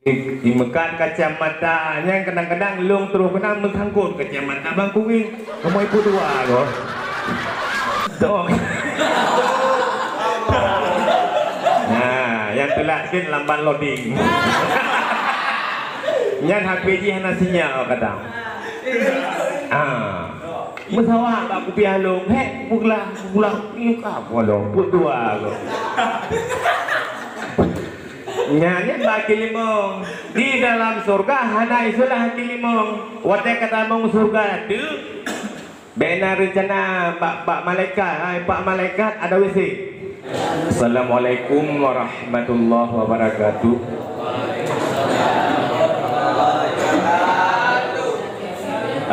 Di Mekah kacamata yang kadang-kadang long terus kena menghangkut kacamata bang kuing kamu ibu dua loh dong. Nah yang telakin lamban loading yang HPG hana sinyal kadang Masawa aku pialong pulang ini apa dong ibu dua loh. Nyanyi bagi limong di dalam surga hana isulah hati limong wadah kata mong surga tu benar rencana pak malaikat ada wisi. Assalamualaikum warahmatullahi wabarakatuh.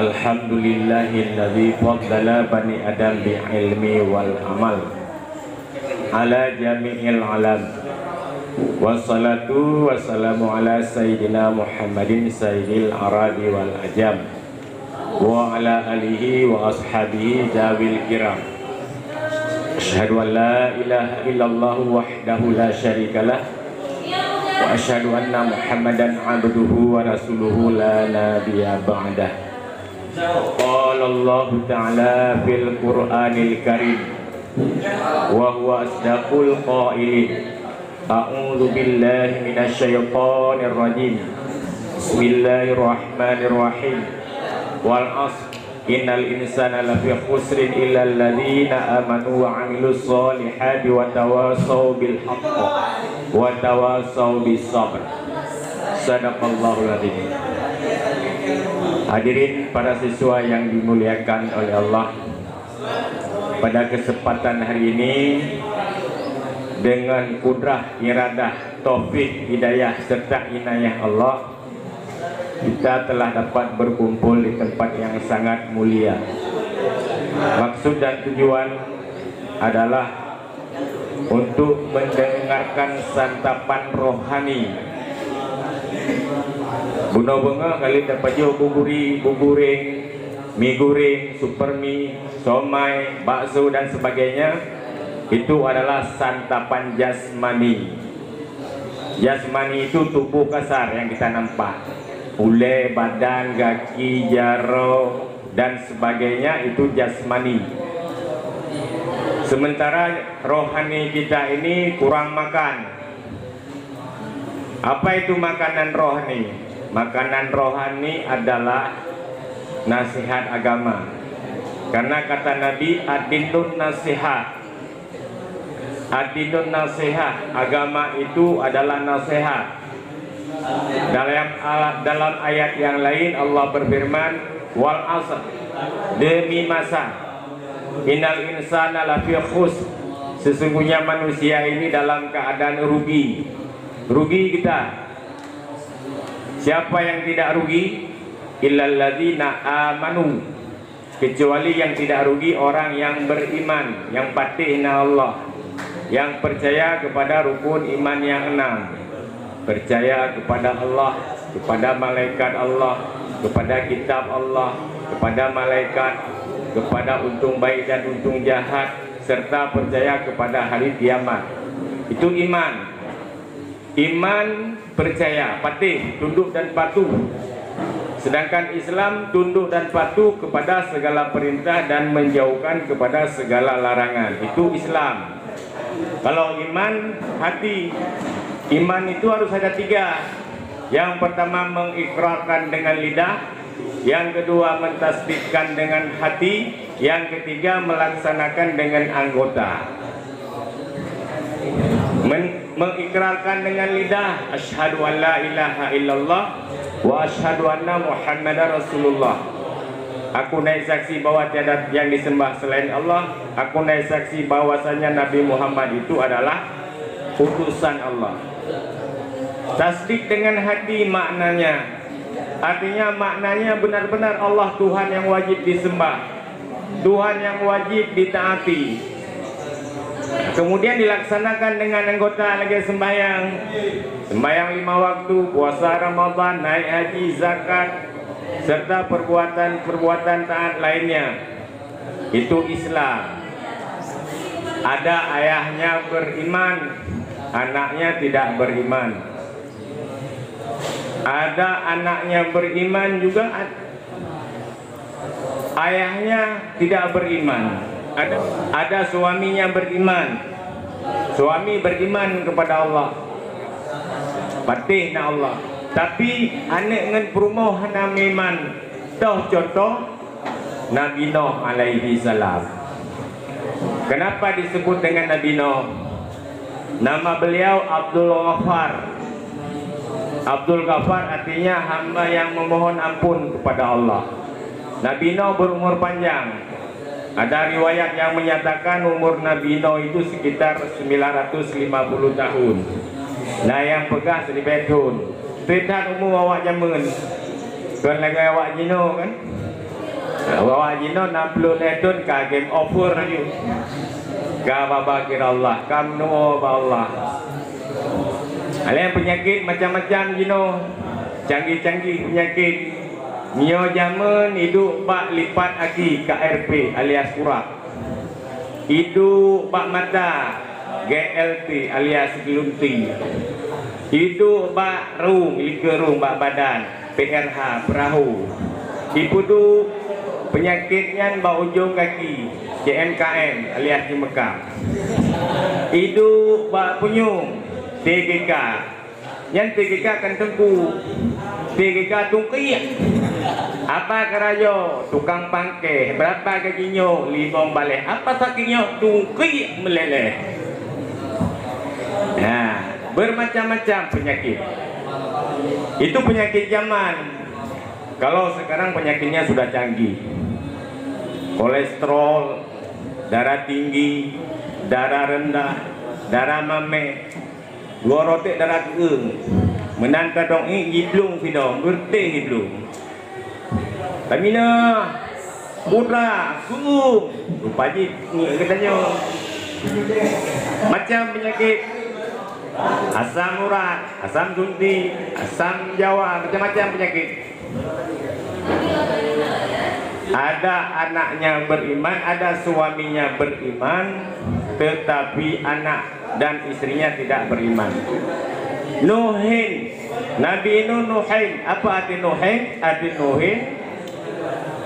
Alhamdulillahilladzi faddala bani adam bi ilmi wal amal ala jami'il alam. Wassalatu wassalamu ala sayyidina Muhammadin sayyidil aradi wal ajam wa ala alihi wa ashabihi jawil kiram. Asyhadu an la ilaha illallah wahdahu la syarikalah wa asyhadu anna Muhammadan abduhu wa rasuluhu la nabiyya ba'dah. Qala Allah ta'ala fil Qur'anil Karim wa huwa asdaqul qailin. A'udzu billahi minasyaitonir rajim. Bismillahirrahmanirrahim. Wal 'ashr innal insana lafi khusrin illal ladzina amanu wa 'amilus solihati wa tawassaw bil haqq wa tawassaw bis sabr. Shadaqallahul adzim. Hadirin para siswa yang dimuliakan oleh Allah, pada kesempatan hari ini dengan kudrah, iradah, taufik, hidayah serta inayah Allah, kita telah dapat berkumpul di tempat yang sangat mulia. Maksud dan tujuan adalah untuk mendengarkan santapan rohani. Buno benga kali dapat jo buburing, mie goreng, super mie, somai, bakso dan sebagainya. Itu adalah santapan jasmani. Jasmani itu tubuh kasar yang kita nampak, ule, badan, kaki, jaro dan sebagainya, itu jasmani. Sementara rohani kita ini kurang makan. Apa itu makanan rohani? Makanan rohani adalah nasihat agama. Karena kata Nabi, adinun nasihat. Adinun nasihat, agama itu adalah nasihat. Dalam ayat yang lain Allah berfirman, wal 'ashr, demi masa, innal insana lafi khusr, sesungguhnya manusia ini dalam keadaan rugi. Rugi kita. Siapa yang tidak rugi? Illal ladzina amanu, kecuali yang tidak rugi orang yang beriman, yang patihna Allah, yang percaya kepada rukun iman yang 6, percaya kepada Allah, kepada malaikat Allah, kepada kitab Allah, kepada malaikat, kepada untung baik dan untung jahat, serta percaya kepada hari kiamat. Itu iman. Iman percaya, patih, tunduk dan patuh. Sedangkan Islam tunduk dan patuh kepada segala perintah dan menjauhkan kepada segala larangan. Itu Islam. Kalau iman hati, iman itu harus ada 3. Yang pertama mengikrarkan dengan lidah, yang kedua mentasdikkan dengan hati, yang ketiga melaksanakan dengan anggota. Mengikrarkan dengan lidah, asyhadu an la ilaha illallah wa asyhadu anna Muhammadar Rasulullah. Aku naik saksi bahwa tiada yang disembah selain Allah. Aku naik saksi bahwasanya Nabi Muhammad itu adalah utusan Allah. Tasdik dengan hati maknanya, artinya maknanya benar-benar Allah Tuhan yang wajib disembah, Tuhan yang wajib ditaati. Kemudian dilaksanakan dengan anggota lagi sembahyang, sembahyang 5 waktu, puasa Ramadan, naik haji, zakat, serta perbuatan taat lainnya. Itu Islam. Ada ayahnya beriman, anaknya tidak beriman. Ada anaknya beriman juga, ayahnya tidak beriman. Ada suaminya beriman, suami beriman kepada Allah, patih na Allah, tapi anak dengan perumahan iman. Tahu contoh Nabi Nuh alaihi salam. Kenapa disebut dengan Nabi Nuh? Nama beliau Abdul Ghaffar. Abdul Ghaffar artinya hamba yang memohon ampun kepada Allah. Nabi Nuh berumur panjang. Ada riwayat yang menyatakan umur Nabi Nuh itu sekitar 950 tahun. Nah yang pegah sedikit tahun. Tidak umur awak jaman. Kan lagi awak jino kan? Awak jino 60 tahun ka game over aja. Ka babakir Allah, kam nu Allah. Ada penyakit macam-macam jino. Canggih-canggih penyakit. Nyo jaman hidup bak lipat aki KRP alias kurak. Hidup bak mata GLT alias gelunting. Hidup bak rung likerung bak badan PRH perahu. Ipudu penyakitnya bak ujung kaki CMKM alias di Mekah. Hidup bak punyung TGK. Yang TGK kan tengku. TGK tungki. Apa kerajo tukang pangke berapa gajinya limong balik apa sakinya tungki meleleh. Nah bermacam-macam penyakit itu penyakit zaman. Kalau sekarang penyakitnya sudah canggih, kolesterol, darah tinggi, darah rendah, darah mame, gorotek darah keung, menangka dong hiblung sidong berteh hiblung. Tamina, putra, sungguh, lupa je katanya. Macam penyakit asam urat, asam suntik, asam jawa, macam-macam penyakit. Ada anaknya beriman, ada suaminya beriman, tetapi anak dan istrinya tidak beriman. Nuhin, Nabi Nuhin, apa arti Nuhin? Arti Nuhin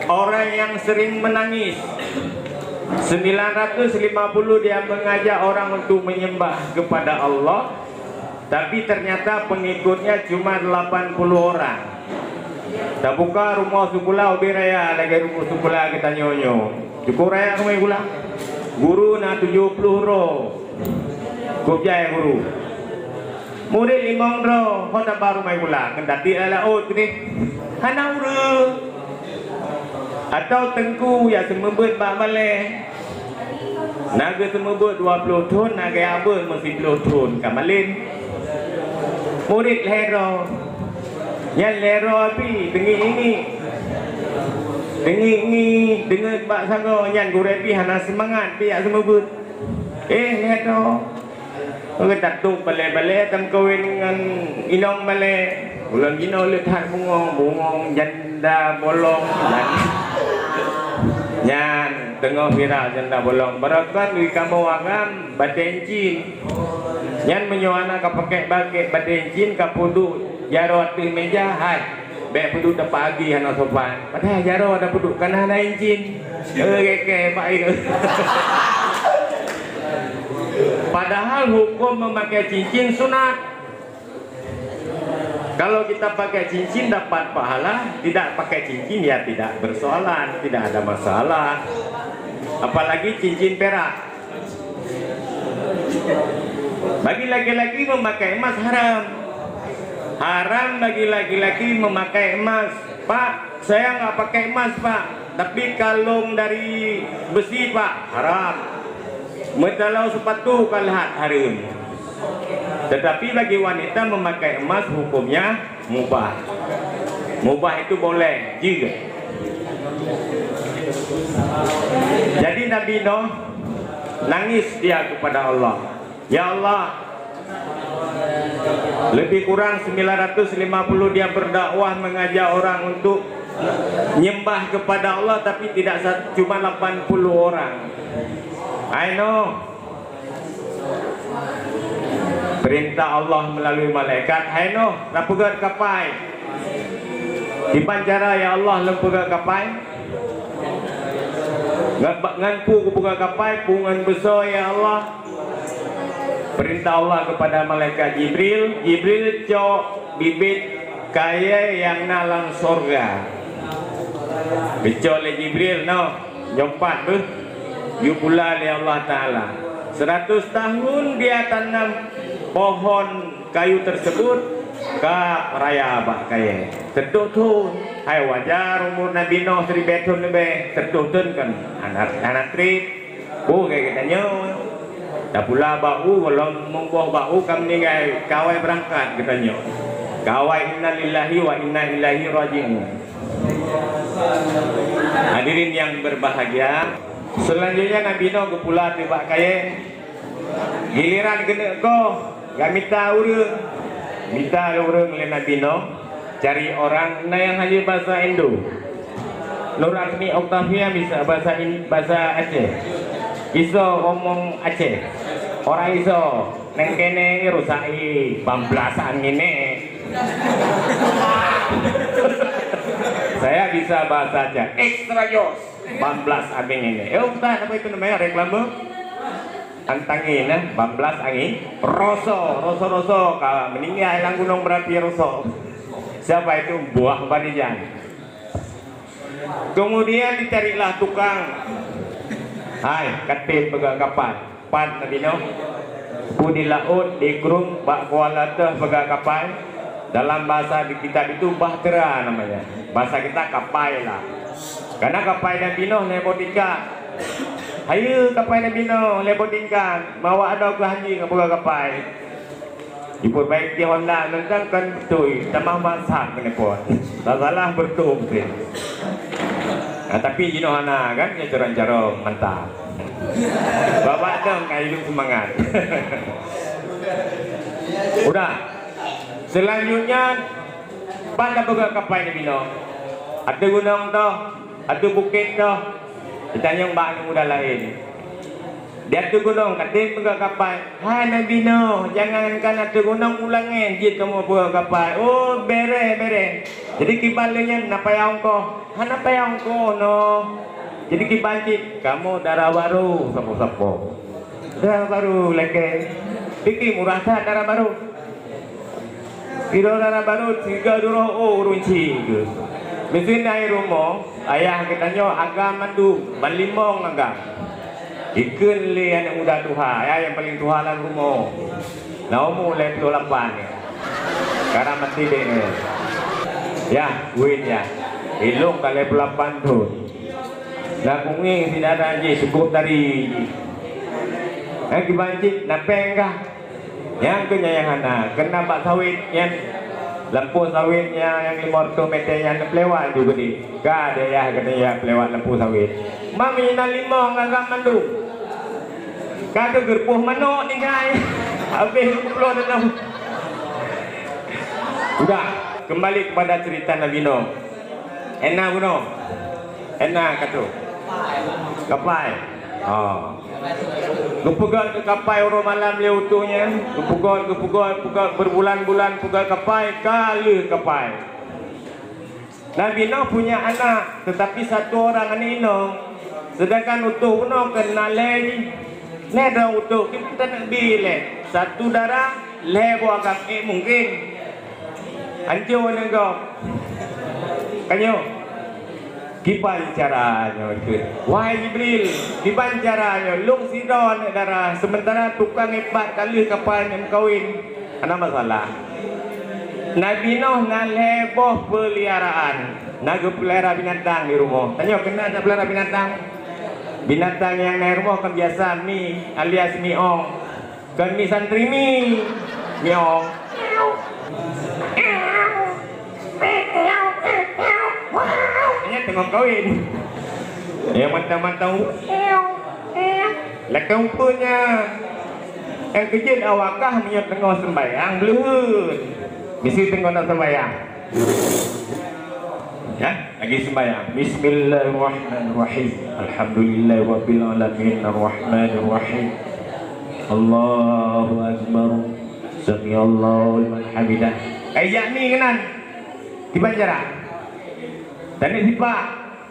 orang yang sering menangis. 950 dia mengajak orang untuk menyembah kepada Allah, tapi ternyata pengikutnya cuma 80 orang. Tak buka rumah sekolah ubi raya lagi rumah sekolah kita nyonyo. Cukup raya kami gula. Guru na 70 ro. Kubjai guru. Murid 5 ro, kota baru mai gula. Kendati ala ot ni. Hanau ro. Atau tengku ya semebut bak balai. Naga semebut 20 tahun, naga abul mesti 10 tahun kamalin. Murid lero. Yang lero api tengi ini dengan bak sango yang gurepi hana semangat pihak semebut. Lero. Orang tatuk balai-balai tam kawin dengan inong balai. Ulang gino letak bungong janda bolong. Nyan tengah viral janda bolong. Barakan di kamu agam batencin. Nyan menyoana ka pakai baget batencin ka pudu jaro atas meja hai. Baik pudu dah pagi hana sopan. Padahal jaro ada pudu kana ada encin. Keke baik. Padahal hukum memakai cincin sunat. Kalau kita pakai cincin dapat pahala, tidak pakai cincin ya tidak bersoalan, tidak ada masalah. Apalagi cincin perak. Bagi laki-laki memakai emas haram. Haram bagi laki-laki memakai emas. Pak, saya nggak pakai emas pak, tapi kalung dari besi pak, haram. Metalau sepatu kalhat haram. Tetapi bagi wanita memakai emas hukumnya mubah. Mubah itu boleh juga. Jadi Nabi Nuh nangis dia kepada Allah. Ya Allah, lebih kurang 950 dia berdakwah mengajak orang untuk nyembah kepada Allah, tapi tidak cuma 80 orang. I know. Perintah Allah melalui malaikat. I know. Rapugat kapai. Di pancara ya Allah lempuga kapai. Nganpu kebuka kapai pungan besar ya Allah. Perintah Allah kepada malaikat Jibril. Jibril cok bibit kaya yang nalang sorga. Becok le Jibril no. Nyompat beh. You pula le Allah Ta'ala. 100 tahun dia tanam pohon kayu tersebut. Ka raya abak kaya teduh tu hai wajar umur Nabi Nuh 1000 tahun lebih teduh tu kan anak trip kayak katanya dah pula bau kalau mengbuah bau kami ni kawai berangkat katanya kawai inna lillahi wa inna ilaihi raji'un. Hadirin yang berbahagia, selanjutnya Nabi Nuh pula tiba kaya giliran kena ko gak minta urang. Minta orang oleh Nabi Nuh cari orang yang hanya bahasa Indo. Nur Agni Octavia bisa bahasa Aceh. Iso ngomong Aceh. Orang iso neng kene rusai pambelasan ini. Saya bisa bahasa Aceh. Extra jos pamblas abeng ini. Entah apa itu namanya reklame. Antangin bamblas angin roso kalau meninggal hilang gunung berapi roso. Siapa itu? Buah Badijan. Kemudian dicarilah tukang. Hai katip pegang kapal pan Nabi Nuh pu di laut di kurung bak kuala teh pegang kapal. Dalam bahasa di kitab itu bahtera namanya, bahasa kita kapai lah, karena kapai Nabi Nuh nebotika. Ayo kapai Nabi Nuh lebotingkan bawa ada ke haji ngabuka kapai ipur baik di Honda nentang kan betul tamah masak menepot tak salah bertum sih. Nah, tapi jino hana kan ya cara-cara mantap bapak dong kayak hidup semangat. Udah selanjutnya pada buka kapai Nabi Nuh ada gunung toh ada bukit toh. Ditanya mbak yang udah lain. Dia tu gunung katanya pegang kapal. Hai Nabi Nuh, jangankan ada gunung ulangin jid kamu pegang kapal. Oh bere. Jadi kibalnya napa yang kau? Napa yang kau no? Jadi kibancit kamu darah baru sapo. Darah baru lagi. Pikir murah tak darah baru? Kira darah baru 3 runci. Mesin air rumah, ayah katanya agam mandu, balimong agam. Ikan le anak muda Tuhan, ayah yang paling Tuhanan rumah. Naumu le 28 ya. Karena mati deh. Ya, win ya. Ilung kali 8 tu. Nak kunging tidak ada aja cukup dari. Kibancit napeng kah? Yang kenyayahana, kena bak sawit yang lampu sawitnya yang 500 meter yang pelewat juga di. Gak ada ya katanya pelewat lampu sawit. Mami na limong agak mandu. Kata gerpuh manuk ni guys. Habis keluar dalam. Udah kembali kepada cerita Nabi Nuh. Enak Nuh. Enak kata. Kapai. Oh. Kepugal ke kapai orang malam leutunya, kepugal berbulan-bulan pugal kapai kali kapai. Nabi Nuh punya anak, tetapi satu orang ini Nuh. Sedangkan utuh Nuh kena lagi. Neda utuh kita nak bile. Satu darah lebo agak mungkin. Anjo nego. Kanyo. Kipan caranya itu. Wahai Jibril, kipan caranya lung sidon darah sementara tukang 4 kali kapal yang kawin. Ada masalah. Nabi Nuh ngaleboh peliharaan. Naga pelihara binatang di rumah. Tanya kena nak pelihara binatang? Binatang yang di rumah kan biasa mi alias miong. Kan mi santri mi miong. Tengok kawin yang mantang-mantang lekang punya yang kecil awakah punya tengah sembahyang belum mesti tengah nak sembahyang ya lagi sembahyang. Bismillahirrahmanirrahim alhamdulillahirabbil alamin arrahmanirrahim Allahu akbar sami Allahu liman hamidah. Ayat ni kenan Gimana cara? Tadi siapa?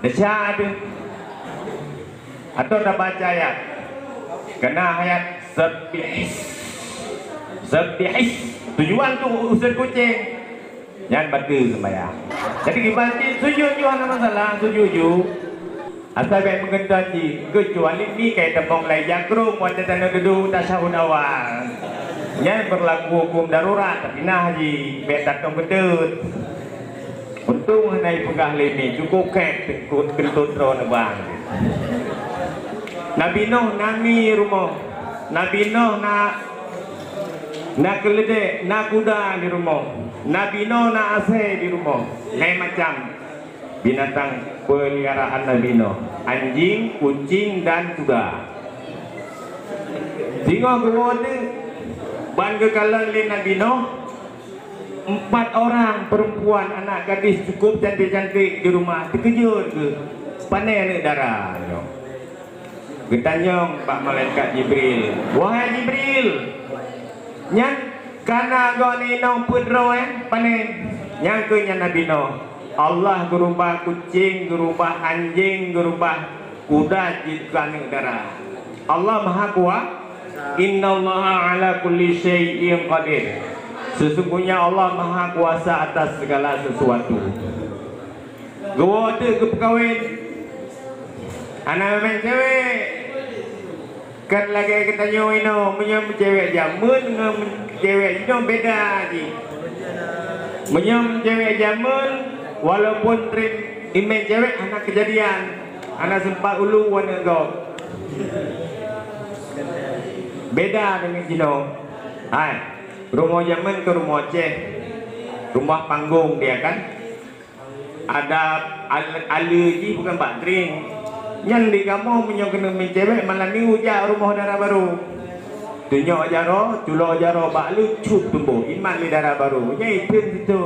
Desya ada. Atau dah baca ayat. Kena ayat Sabihis. Tujuan tu usir kucing. Jangan baca sembahyang. Jadi gimana? Sujud juga ada masalah. Sujud juga. Asal baik mengendaji. Kecuali ni kayak tembong lai jakrum. Wajah tanah gedung tasyahud awal. Yang berlaku hukum darurat. Tapi nah haji. Baik datang gedut. Untung naik pegah lini. Cukup kek kentut terus bang. Nabi Nuh nami rumah. Nabi Nuh nak keledek, nak kuda di rumah. Nabi Nuh nak ase di rumah. Lain macam binatang peliharaan Nabi Nuh. Anjing, kucing dan kuda. Tengok gua tu ban kekalan li Nabi Nuh. 4 orang perempuan anak gadis cukup cantik-cantik di rumah. Terkejut ke? Pandai ni darah. Ketanyong Pak Malaikat Jibril. Wahai Jibril, nyan kana goni nong pudro panen yang ke nyan Nabi Nuh. Allah gerubah kucing, gerubah anjing, gerubah kuda jika darah. Allah Maha Kuasa. Innallaha ala kulli syai'in qadir. Sesungguhnya Allah Maha Kuasa atas segala sesuatu. Gua tu ke perkahwin. Anak main cewek. Kan lagi kita nyoino menyam cewek jamun dengan cewek itu beda lagi. Menyam cewek jamun walaupun trim imej cewek anak kejadian. Anak sempat ulu warna go. Beda dengan Cino. Hai, rumah jamun ke rumah Aceh. Rumah panggung dia kan. Ada alergi bukan Pak Tring. Yang di kamu punya kena mencewek malam ni hujak rumah darah baru. Tunjuk jaro, culok jaro bak lu cut tumbuh iman di darah baru. Jadi itu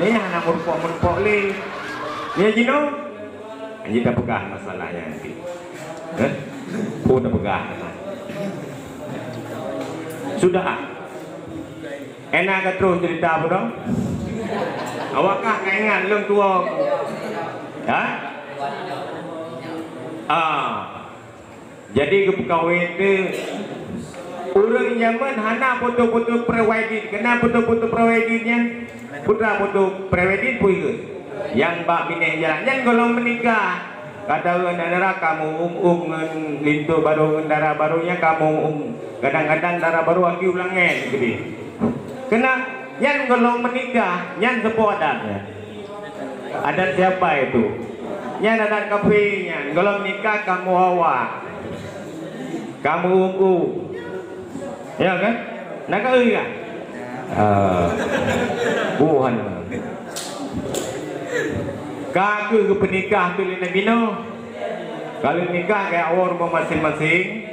ni anak merupak le. Ya Cino. Anji dah pegang masalahnya nanti. Pun dah pegang. Sudah. Enak ke terus cerita apa dong? Awakkah ingat lung tua? Ha? Jadi ke perkahwin tu orang zaman hana foto-foto pre-wedding. Kena foto-foto pre-weddingnya putra foto pre-wedding pun ikut. Yang bak bini jalan. Yang kalau menikah kata darah kamu lintu baru darah barunya kamu kadang-kadang darah baru lagi ulangnya gede. Kena yang kalau menikah yang sepuh adatnya. Adat siapa itu? Yang adat kafenya. Kalau menikah kamu awak, kamu ungu, ya kan? Nak kau ya? Bukan. Kaku ke penikah tu Nabi Nuh. Kalau nikah kayak awal rumah masing-masing,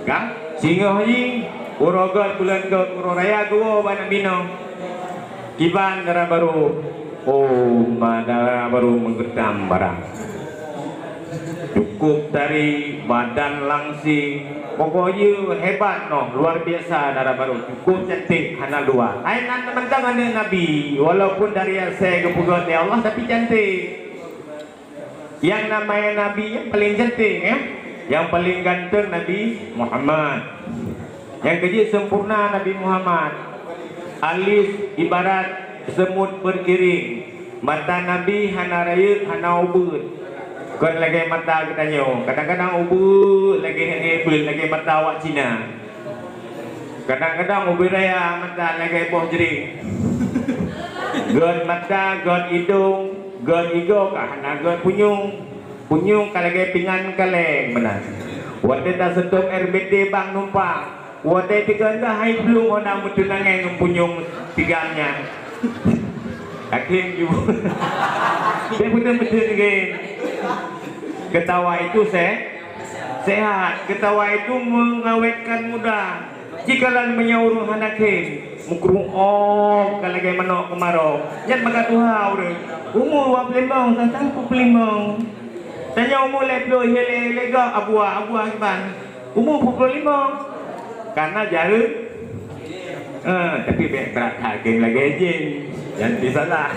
kan? Singa haji, urogat bulan ke uroraya gua Nabi Nuh. Kiban darah baru. Oh, darah baru menggetam barang. Cukup dari badan langsing, pokoknya hebat noh, luar biasa darah baru. Cukup cantik, hana luar. Ainan teman-teman Nabi, walaupun dari yang saya kepugat ya Allah, tapi cantik. Yang namanya Nabi yang paling cantik ya, yang paling ganteng Nabi Muhammad. Yang keji sempurna Nabi Muhammad. Alis ibarat semut beriring. Mata Nabi hana raya hana ubud. Kan lagi mata kita nyo. Kadang-kadang ubud lagi hebel lagi mata awak Cina. Kadang-kadang ubud raya mata lagi boh jering. God mata, God hidung, God igo kah hana God punyung. Punyung kalau lagi pingan kaleng benar. Waktu tak setup RBD bang numpang. Waktu tiga dah hai belum orang mutunangan mempunyung tiganya. Akhirnya juga saya betul-betul ni ketawa itu sehat, ketawa itu mengawetkan muda. Jika kalian menyuruh anak mukru kalau lagi menok kemarau jangan makan tuhau deh umur 25 tentang 25 tanya umur lebih lega abuah kiban umur 25 karena jauh tapi berat hakim lagi jin. Jangan disalah.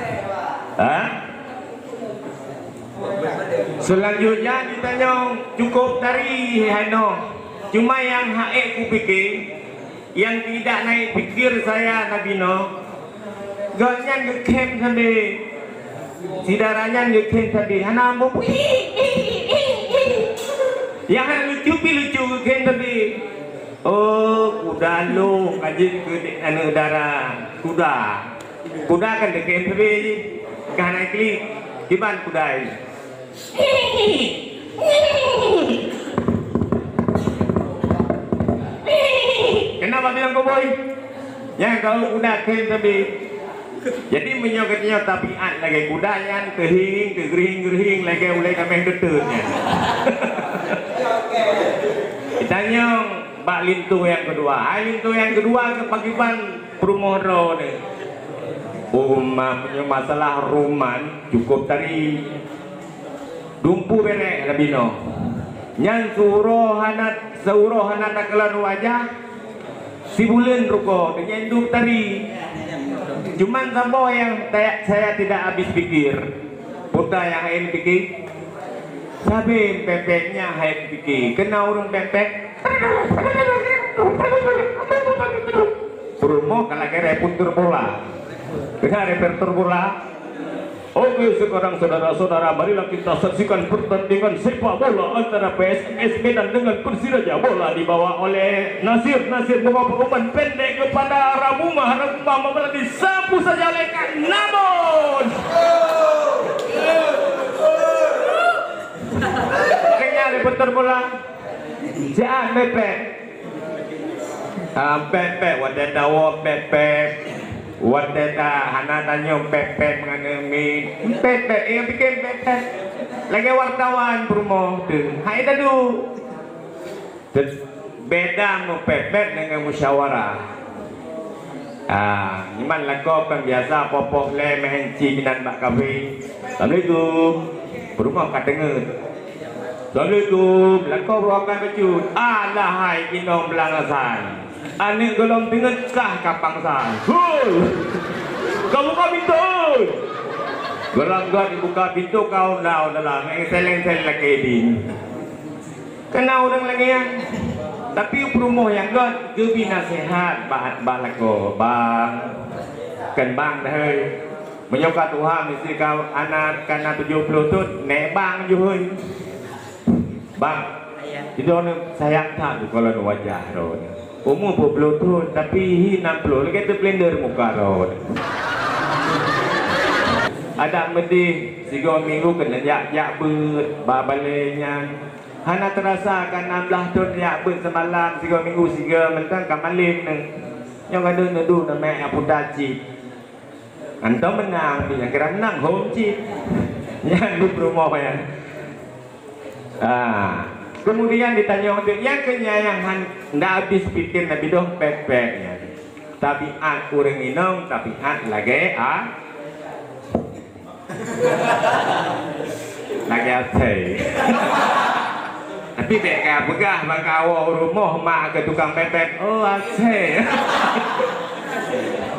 Selanjutnya ditanya cukup dari Hano. Cuma yang haek ku pikir, yang tidak naik pikir saya Nabi No. Gaknya ngekem sampai sidaranya ngekem sampai Hana mau yang lucu ngekem sampai. Oh kuda lu kaji ke anu udara kuda kan ngekem sampai karena klik gimana kuda ini. Kenapa bilang kau boy? Yang kau kuda kem tapi jadi menyokatnya tabiat lagi kuda yang kering lagi mulai kami detutnya. Ditanya Pak Lintu yang kedua, Lintu yang kedua kepagiban Prumoro nih. Punya masalah rumah cukup dari dumpu berek Nabino. Yang suruh hanat kelan wajah si bulan ruko dengan duk tadi. Cuman sampo yang saya tidak habis pikir. Putra yang hain pikir. Sabi pepeknya hain pikir. Kena urung pepek. Purmo kalau kira puntur bola. Kena repertor bola. Oke sekarang saudara-saudara marilah kita saksikan pertandingan sepak bola antara PSMS Medan dengan Persiraja. Bola dibawa oleh Nasir membawa umpan pendek kepada Ramuma membawa disapu saja oleh Kak namun akhirnya reporter bola jangan mepet pepek wadah dawa pepek wadeta hana tanya pepek mengenai pepek yang bikin pepek lagi wartawan promo tuh hai tadu beda mau pepek dengan musyawarah iman lakukan biasa popok le mehenci minan mak kafe assalamualaikum promo kadengen assalamualaikum lakukan akan becut alah hai inong belangasan ane golong dengan kah kapangsan. Kamu buka pintu. Gerangga dibuka pintu kau dah dalam seleng lagi din. Kena orang lagi yang tapi promo yang god kebi nasihat bahat balako bang kan bang dah menyokat Tuhan mesti kau anak karena 70 tu nek bang juhun bang itu sayang tak kalau wajah ron umur 20 tahun tapi 60 lagi tu blender muka ron ada medih 3 minggu kena yak babalenya hana terasa kan 16 tahun yak semalam 3 minggu 3 mentang kamalin yang ada nedu nama Abu Daci antau menang yang kira menang home chip yang di rumah ya kemudian ditanya untuk yang kenyayangan ndak habis pikir Nabi dong pepeknya tabiat kurang minum tabiat lagi lagi asai tapi beka begah bangkawo rumah mak ke tukang pepek oh asai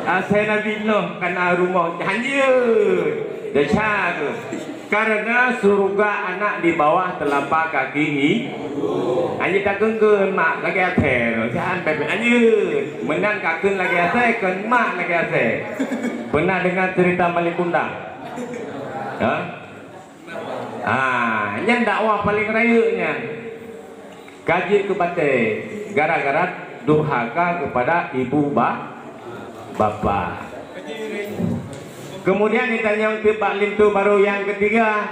asai Nabi noh karena rumah hanyut desa tu karena surga anak di bawah telapak kaki hanya tak kengken mak lagi asai jangan pepek hanyut menan kakun lagi asai kan mak lagi asai pernah dengar cerita Malikundang yang dakwah paling rayunya kaji kepada gara-gara durhaka kepada ibu bapak. Kemudian ditanya untuk Pak Lintu baru yang ketiga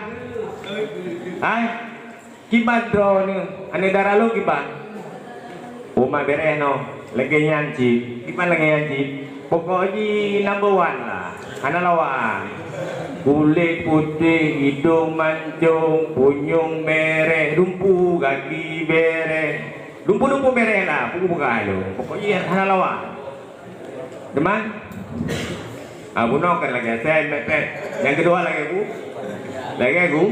kibat bro ni ane darah lu kibat Uma bereno lagi nyanci kibat lagi nyanci pokoknya number 1 lah ana lawan kulit putih hidung mancung punyung mereh lumpu kaki bereh lumpu mereh lah buka lu pokoknya ana lawan teman Abu Nokan lagi saya mepet yang kedua lagi aku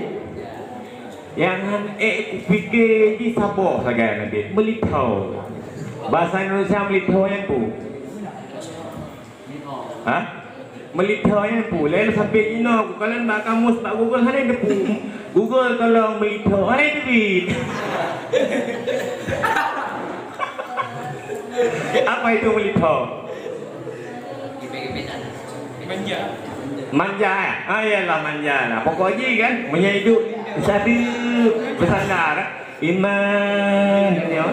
yang pikir di sabo lagi nanti melitau bahasa Indonesia melitau yang melitanya pu lain sampai ino aku kalian nak kamus tak Google hari depu Google kalau melita hari duit. Apa itu melita? Manja. Manja ya? Ah iyalah manja lah. Pokoknya kan punya hidup satu bersandar iman ya.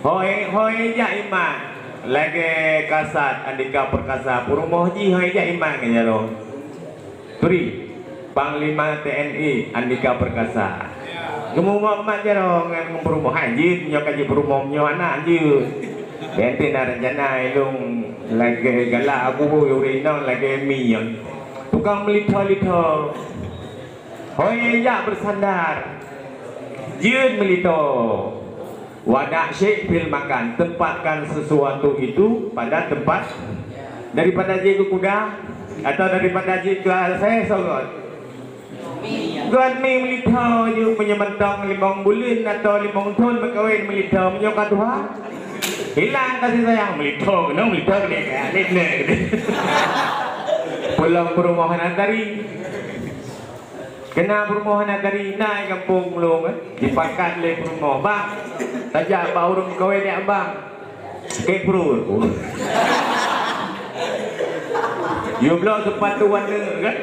Hoi ja iman. Lagi kasat Andika Perkasa Purmoji hoi ja iman kayaknya lo. Turi Panglima TNI Andika Perkasa. Gemumok mak jero ngan perumoh haji nyo kaji perumoh nyo anak anjir. Bente na rencana ilung lagi galak aku urino lagi miyon. Tukang melito-lito. Hoi ya bersandar. Jin melito. Wadah syekh fil makan, tempatkan sesuatu itu pada tempat daripada je ke kuda atau daripada je ke saya sogot. Guan mi melito je menyementang 5 bulan atau 5 tahun berkahwin melito menyokat Tuhan. Hilang kasih sayang melito kena melito ni kayak pulang perumahan antari. Kena perumahan dari naik kampung mulung dipakat le perumahan bang tajak bau urung kawin ya bang ke perut you belum sepatu warna kan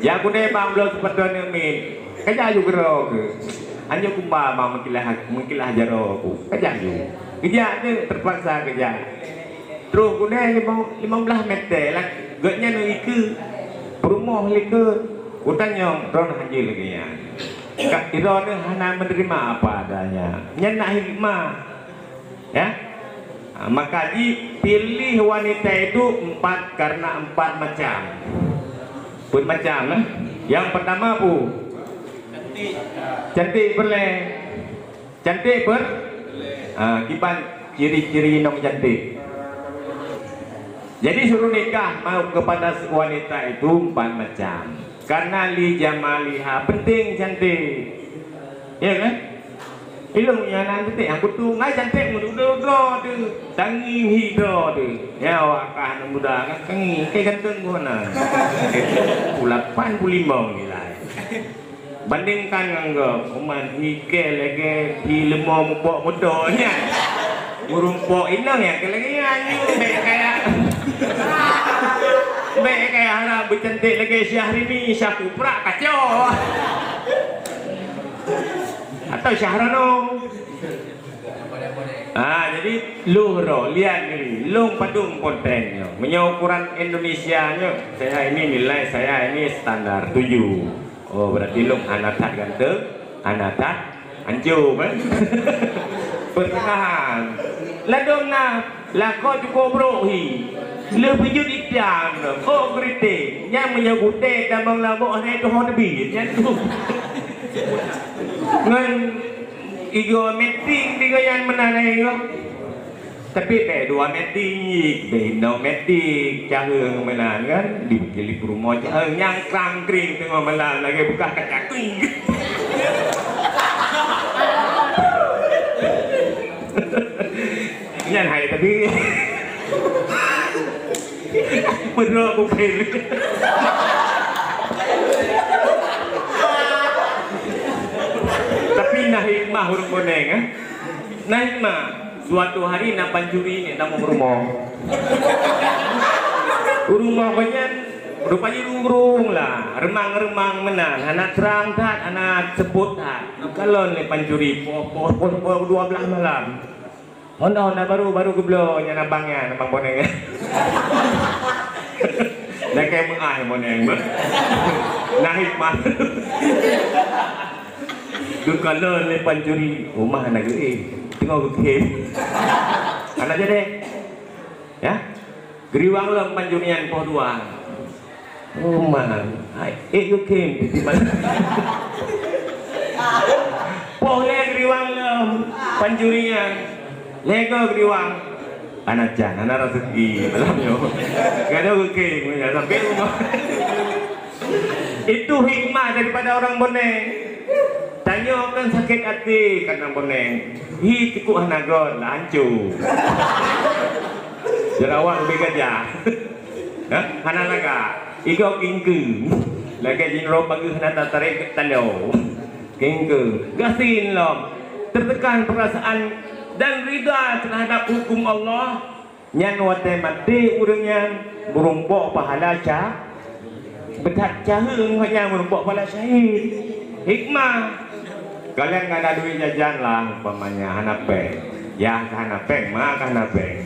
ya aku deh bang belum sepatu warna min kerja you gero ke hanya kumba bang mengkilah jaro aku kerja you kerja tu terpaksa kerja terus aku deh 15 meter lah getnya nuiku perumahan leke utanya ron haji lagi ya. Kak Iron hanya menerima apa adanya. Nyenak hikmah. Ya. Maka dipilih wanita itu 4 karena 4 macam. Pun macam lah. Yang pertama bu. Cantik. Cantik boleh. Cantik ber. Kiban ciri-ciri nom cantik. Jadi suruh nikah mau kepada wanita itu 4 macam. Karena li jamaliha penting cantik, ya kan? Ilmunya nanti aku tuh nggak cantik muda tu, tangi hidro tu, ya wakah muda kan tangi kayak ganteng gua na, 85 nilai. Bandingkan enggak, umat hike lagi di lemah mupok mudonya, murumpok inang ya, lagi anyu kayak. Baik kayak anak bercantik lagi Syahrini, Syahkupra kacau atau Syahrano. Jadi luhro lihat ini lung padung kontennya menyukuran Indonesia nya saya ini nilai saya ini standar 7. Oh berarti lung anatat ganteng anatat anjo kan pertengahan ladong na lako cukup brohi lebih jadi jam, oh kritik, yang menyebutnya dan mengelabuk itu hobi, yang tu, ngan ego meeting tiga yang menanai itu, tapi kayak 2 meeting, benda meeting, cara menan kan, di rumah yang kering tengah melan lagi buka kaca kuing. Yang hai tapi. Bener aku pilih. Tapi nah hikmah huruf koneng kan? Nah hikmah suatu hari nak pancuri ni tamu rumah. Rumah banyak rupanya rurung lah, remang-remang menan, anak terang tak, anak sebut tak. Kalau ni pancuri pos 12 malam. Honda baru geblo nya nabangnya nabang boneng. Dah kayak mengah boneng. Nah hikmah. Du kalau le pancuri rumah anak tengok ke. Anak je deh. Ya. Geriwang lo pancurian poh 2. Rumah. You came di mana? Poh le geriwang lo pancurian. Lego geriwang anak jangan anak rezeki malamnya gak ada oke sampai rumah itu hikmah daripada orang boneng tanya kan sakit hati karena boneng hi tikuk hanagon lancu jerawat lebih gajah Hana laga, iko kingku, lagi jinro bagi hana tarik talo, kingku, gasin lom, tertekan perasaan dan rida terhadap hukum Allah, nyan wate mati urangnya berumpok pahala cah, betat caheng hanya berumpok pahala syahid, hikmah. Kalian nggak ada duit jajan lah, umpamanya hana peng, ya hana peng, mah hana peng,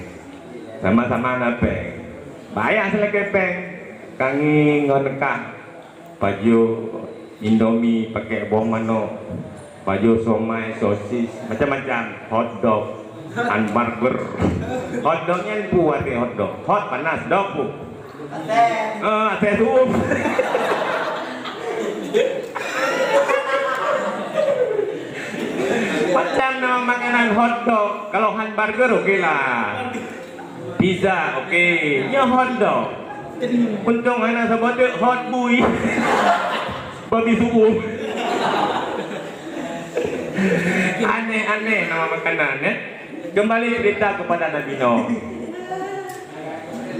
sama-sama hana peng. Bayar selagi peng, kangi ngonekah baju Indomie pakai bawang manok, baju somai, sosis, macam-macam, hotdog, hamburger. Hotdognya buat ya hotdog, hot panas dog bu. Ate sup. Macam nama makanan hotdog, kalau hamburger oke lah. Pizza oke, nya hotdog. Untung anak sebut hot boy. Babi subuh. Aneh-aneh nama makanan ya. Kembali cerita kepada Nabi Nuh.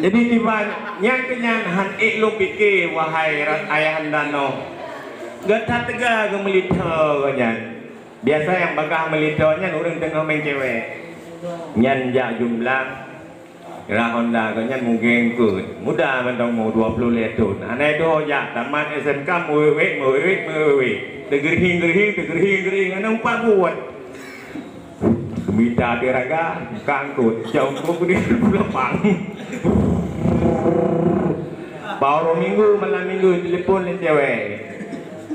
Jadi tiba yang kenyan han lu pikir wahai ayahanda Nuh. Gata tega ke melita kanyan. Biasa yang bakal melitanya orang tengah main cewek. Nyan jak jumlah Kira Honda kanyan mungkin ikut. Mudah mentang mau 20 tahun. Aneh doh ya taman SMK mewe. Tegerhing. Anang pak buat. Minta diraga kangkut jauh ke lepang. Baru malam minggu telepon le cewek.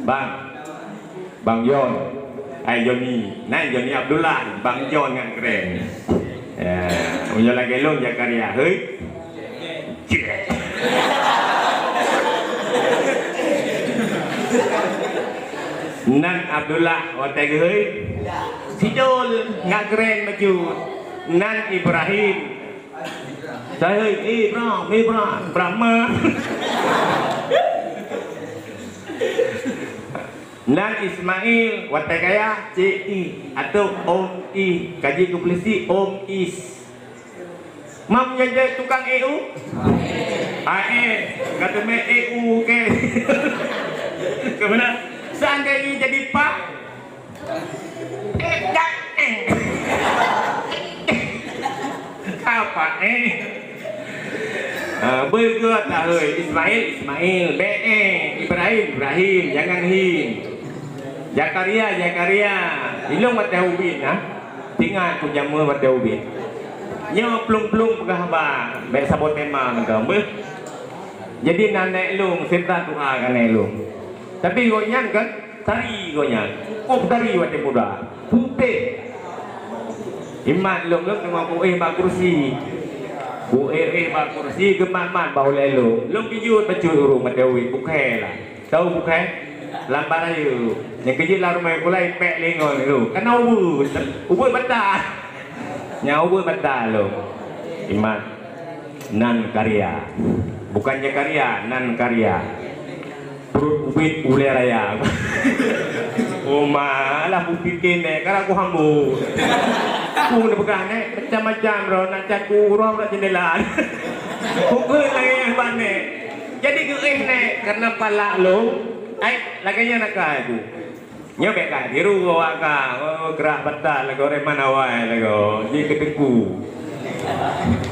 Bang Yon. Joni Abdullah, Bang John yang keren. Ya, punya lagi long Jakaria, hei. Nan Abdullah, watai hei. Sidol nggak keren maju. Nan Ibrahim. Saya Ibrahim, Brahma. Nan Ismail watai kaya CI atau Om I kaji kompleksi Om Is. Mam jadi tukang EU AE kata me EU ke kemana seandainya jadi Pak apa bergerak tak Ismail BE Ibrahim jangan him Jakaria ilung mata ubin tinggal ku jamu mata ubin nyo plung pegah ba mek sabot tema nggambe jadi nanek lung senta tuha kan lung tapi gonyan kan tari gonyan tari wate muda putih imat lung dengan ku ba kursi ba kursi geman bau lelu lung kijut baju urung mata ubin bukai lah tahu bukai lambar ayu yang kecil lah rumah kulai pek lengon lu kan ubur betah nya ubur betah lu iman nan karya bukannya karya nan karya perut ubit ule raya oh malah bukikin karena aku hambu aku udah pegang macam-macam bro nancat kurang dah jendela pukul lagi yang bane jadi karena pala lu laganya nak aku. Nyobek kan diru gua gerak betah lagu remana wae lagu di keteku.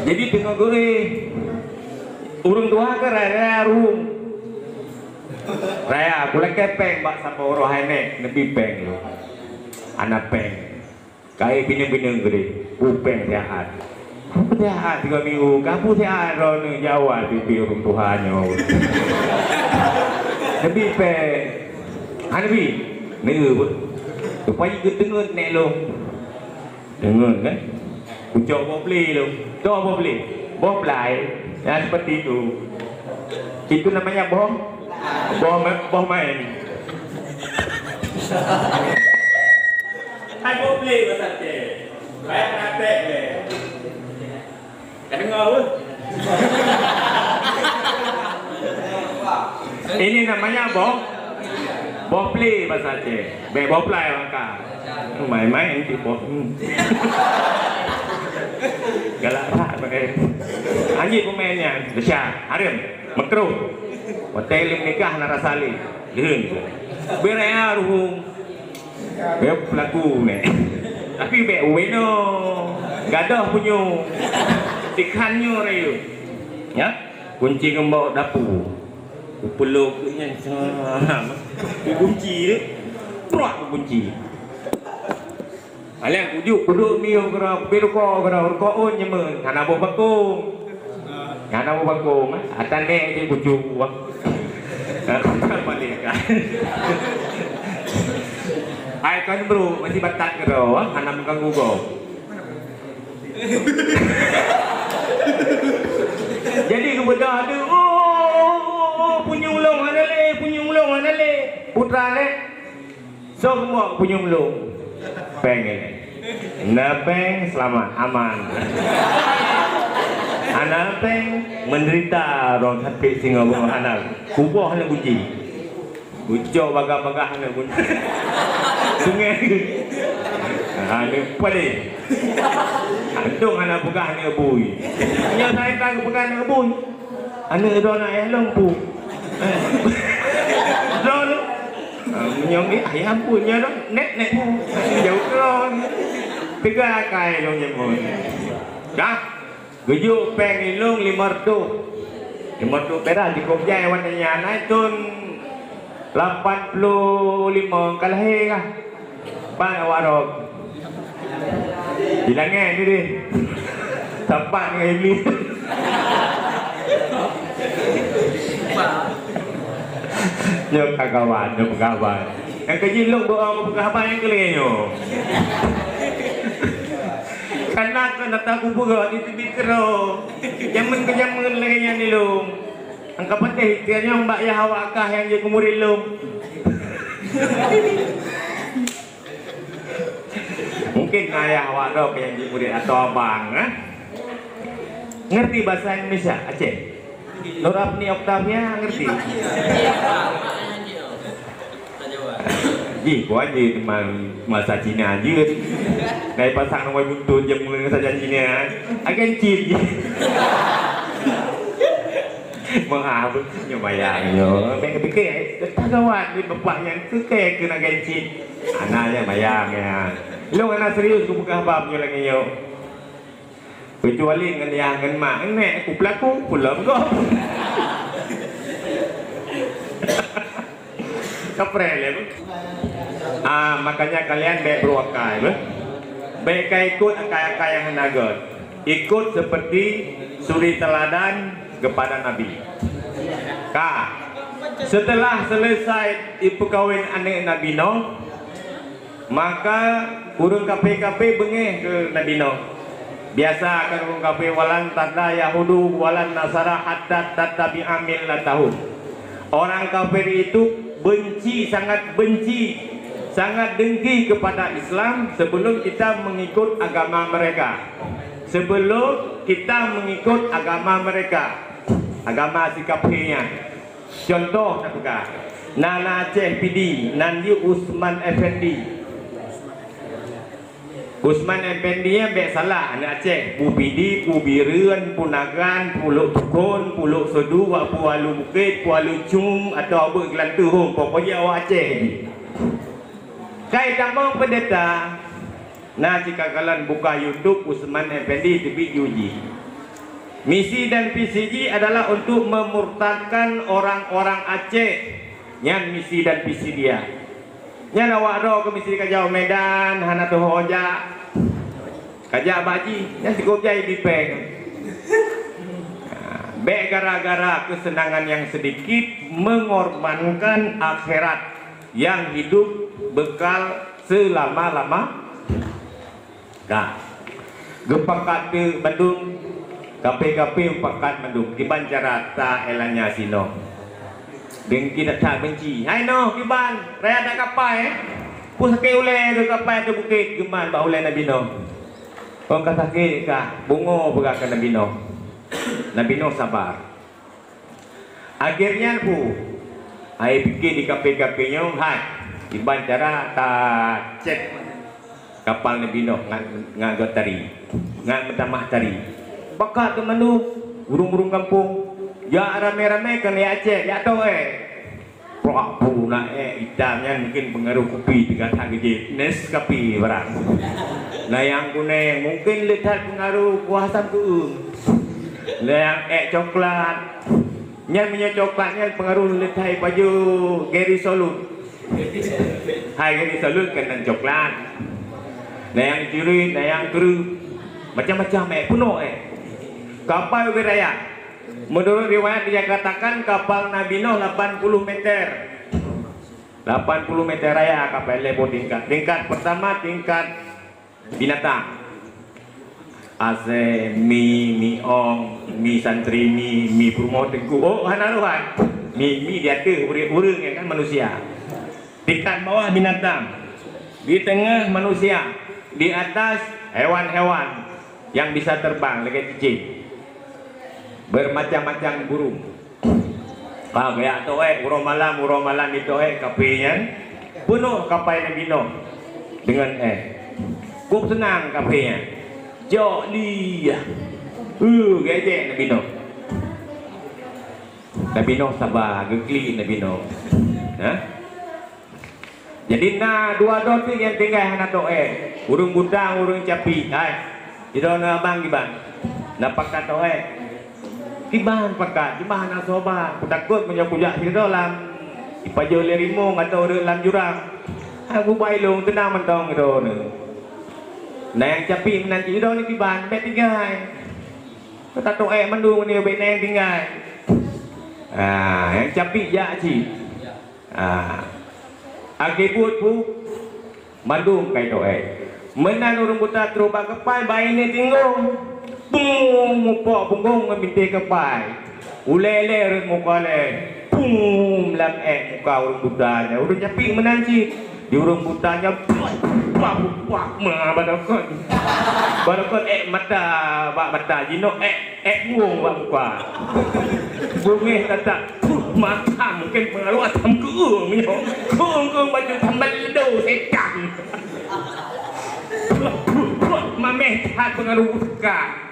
Jadi tengok gue urung tua ke raya rum. Raya aku lagi kepeng bak sampai orang hene nebi peng lu. Anak peng. Kai bini-bini gede, upeng sehat. Apa sehat 3 minggu? Kamu sehat rono Jawa pipi urung Tuhannya. Nabi pe, Nabi, negu, supaya kita dengar nek lo, dengar kan? Ucap bobli lo, doa bobli, ya seperti itu namanya bom main. Hai bobli bahasa Aceh, kayak nate le, dengar ini namanya boplay bahasa Aceh, boplay langka, main-main di galak rak anjing pemainnya besar harim makruh hotel nikah narasali dihun berea ruhung be pelaku ne tapi be weno gadah punyo tikhannya rayu ya kunci gembok dapur peluknya kunci dia perak kunci alian kuduk miu kera berko kera rkoon nyemen kana bo bakung kana bo bakung atan ne je kucu balik kan ai kan bro masih batat kero kana mengganggu go jadi kemudian ada punyulung anale putra ne semua punyulung pengen napeng selamat aman anak peng menderita orang sampai singa buah anak kubah nak kunci ucok bagah-bagah nak kunci sungai ni paling andung anak pegah ni abui nya saya tak pegah ni abui anak dah nak elong pu dah menyong ni ayam punya dah net pu jauh keron tiga kai long nyemon dah gejuk peng ilung 500 perak di Kopjai warnanya naik tun 85 kalah kah pan awarok hilangnya ini deh tempat dengan ini nyok kawan yang kejiluk doa apa yang kelenyo karena kan tak aku buat itu bikro jaman ke jaman lagi yang nilung angka patih tiarnya mbak ya hawakah yang je kumurin lum mungkin ayah awak dok yang je murid atau abang ngerti bahasa Indonesia Aceh Nur Apni Oktavia ngerti Ji, gua aja teman masa Cina aja. Dari pasang nomor buntun jam mulai saja Cina. Agen Cina. Mengapa nyobayangnya? Mereka fikir tagawan di bapaknya tu kayak kena agen Cina. Anaknya bayangnya. Lo anak serius aku buka babnya lagi yo. Kecuali dengan yang dengan mak nek aku pelaku pulang kok. Kaprel makanya kalian baik beruakai baik ikut akai-akai yang nagot ikut seperti suri teladan kepada Nabi setelah selesai ipekawin anak Nabi Nuh maka urung KP bengeh ke Nabi Nuh biasa kan urung KP walan tanda Yahudu walan Nasara hatta tattabi'a millatahum orang kafir itu sangat dengki kepada Islam sebelum kita mengikut agama mereka agama si kafirnya contoh apakah Nana Aceh Pidi Nandi Usman Effendi yang baik salah anak Aceh Pu Pidi, Pu Biren, Pu Nagan, Pu Luk Tukun, Pu Luk Sodu, Pu Alu Bukit, Pu Alu Cum atau apa Kelantu Hong pokoknya awak Aceh ni kai tambang pendeta nah jika kalian buka YouTube Usman Effendi TV uji misi dan visi adalah untuk memurtadkan orang-orang Aceh yang misi dan visi dia nya awak ro ke misi Kajau Medan hana tu hoja kajak baji nya si Kopjai di peng be gara-gara kesenangan yang sedikit mengorbankan akhirat yang hidup bekal selama-lama gepakat ke Bandung KP pakat Bandung kiban cara ta elanya sino dengki tak benci hai no kiban raya tak kapai pus ke ule ke kapai ke bukit geman ba ule Nabi Nuh kong kata ke ka bungo begakan Nabi Nuh sabar akhirnya ai pikir di KP nya hai kiban cara ta cek kapal Nabi Nuh ngagot tari ngan pertama tari bakat teman lu burung-burung kampung ya rame-rame kan ya Aceh ya tau Prabu nak hitamnya mungkin pengaruh kopi dengan tak gede Nescafe barang nah yang kuning mungkin lihat pengaruh kuasa keung nah yang coklat minyak coklatnya pengaruh lihat baju Gary Solut hai Gary Solut kena coklat nah yang ciri nah yang keru macam-macam penuh kapal beraya. Menurut riwayat dia katakan kapal Nabi Nuh 80 meter 80 meter raya kapal lebar tingkat pertama tingkat binatang ase mi ong mi santri mi purmo tengku oh hanaruhan mi dia tu urang yang kan manusia tingkat bawah binatang di tengah manusia di atas hewan-hewan yang bisa terbang lagi cicing bermacam-macam burung. Kalau ya tu urang malam itu kapalnya penuh kapal Nabi Nuh dengan cukup senang kapalnya. Joli gejek Nabi Nuh. Nabi Nuh sabar, gegli Nabi Nuh. Jadi dua tu yang tinggal anak tu urung budang, urung capi. Di dalam abang gibang. Nampak kata Kibahan pakat, kibahan asoba, takut menyokujak di dalam. Ipajo lerimo atau dalam jurang. Aku bailung tenang mentong gitu. Nah yang capi menanti itu ni kibahan bet tinggal. Kata tu mendung ni bet neng tinggal. Yang capi ya ci. Agibut pu mandung kai tu Menan urung buta teruba kepai bayi ni tinggung. Bung mupok punggung ngaminte kepai ulele rek muka le bung lam muka urung budanya urung nyapi menanci di urung budanya wah badakon mata jino buang muka bunge kata mata mungkin pengaruh asam keung keung baju tambal ledo setan mameh hat pengaruh buka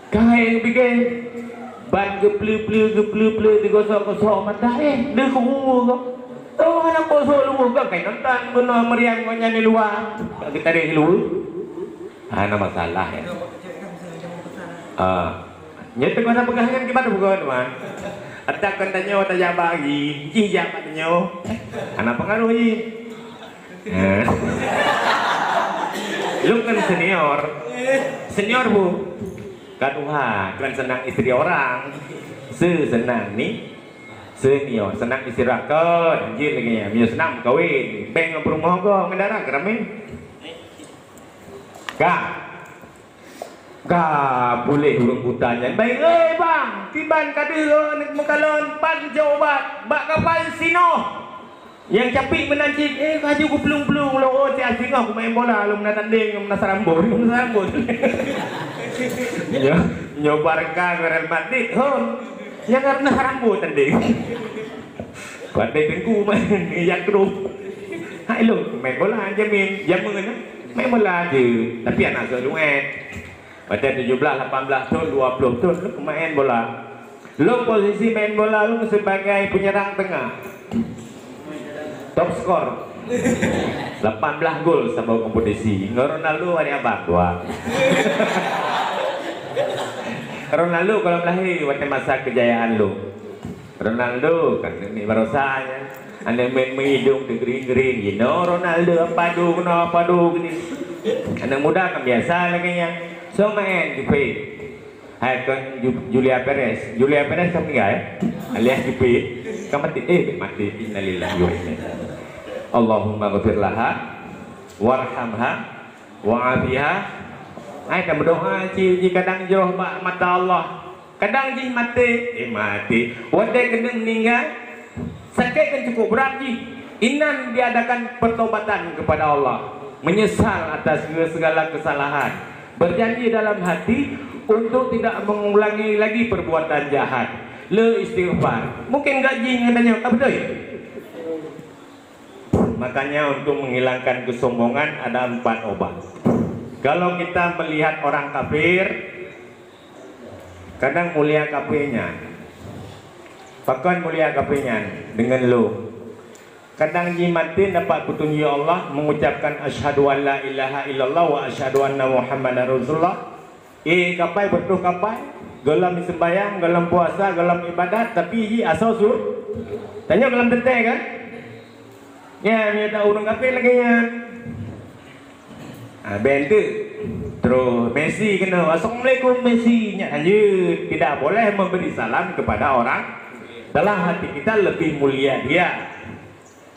Kahai bikin ban geplu digosok-gosok mata dia kubu kok. Oh anak gosok lu kok kayak nonton benar meriang ngonya di luar. Kita di luar. Ada masalah ya. Nyata mana pegangan gimana bukan teman? Ada katanya tanya bagi, jijak katanya. Anak pengaruh ji. Lu kan senior bu. Kaduha, kan senang istri orang, senang ni, senior, senang istri rakyat, anjir lagi ya, minyak senang kawin, beng perumah kau ngendara keramin, gak boleh urung butanya, baik bang, tiban kadir nek mekalon pan jawab, bak kapal sino, yang capik menanci, kaju ku pelung-pelung, lo tiap singa aku main bola, lo menatanding, menasarambut, nyoba reka Real Madrid yang karena rambut tadi kuat dengku main yang grup hai lu main bola aja jamin main bola aja tapi anak saya lu pada 17 18 tahun 20 tahun lu main bola lu posisi main bola lu sebagai penyerang tengah top skor 18 gol sama kompetisi Ronaldo ada apa tua Ronaldo kalau lahir waktu masa kejayaan lu Ronaldo kan ini barosanya anda main hidung di gering-gering you know Ronaldo apa gini anak muda kan biasa lagi nya so main GP hai kan Julia Perez kan enggak ya alias GP kan mati innalillahi wa inna ilaihi Allahumma ghfir laha warhamha wa'afiha ai kan berdoa ji kadang jauh mata Allah kadang ji mati wadai kena meninggal sakit kan cukup berat ji inan diadakan pertobatan kepada Allah menyesal atas segala kesalahan berjanji dalam hati untuk tidak mengulangi lagi perbuatan jahat le istighfar mungkin gaji ngadanya apa betul Makanya untuk menghilangkan kesombongan ada 4 obat. Kalau kita melihat orang kafir, kadang mulia kafirnya, bahkan mulia kafirnya dengan lo. Kadang jimatin dapat petunjuk Allah mengucapkan asyhadu an la ilaha illallah wa asyhadu anna muhammadar rasulullah. Kapai betul kapai, dalam sembahyang, dalam puasa, dalam ibadat, tapi asal sur. Tanya dalam detek kan? Ya, dia tahu orang kafir lagi ya. Benda terus Messi kena assalamualaikum Messi nya lanjut. Tidak boleh memberi salam kepada orang dalam hati kita lebih mulia dia.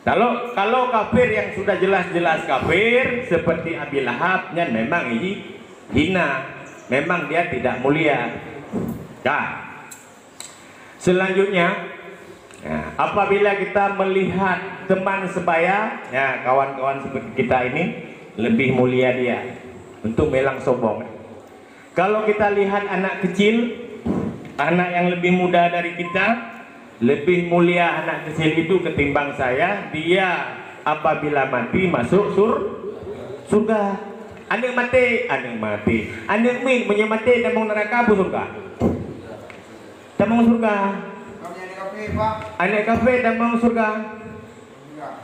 Kalau kafir yang sudah jelas-jelas kafir seperti Abi Lahab nya memang ini hina, memang dia tidak mulia. Selanjutnya, apabila kita melihat teman sebaya, ya kawan-kawan seperti kita ini lebih mulia dia, untuk melang sombong. Kalau kita lihat anak kecil, anak yang lebih muda dari kita, lebih mulia anak kecil itu ketimbang saya. Dia apabila mati masuk surga. Anak mati, anak min menyamati dan mau neraka apa surga? Dan mau surga. Anak kafe dan mau surga.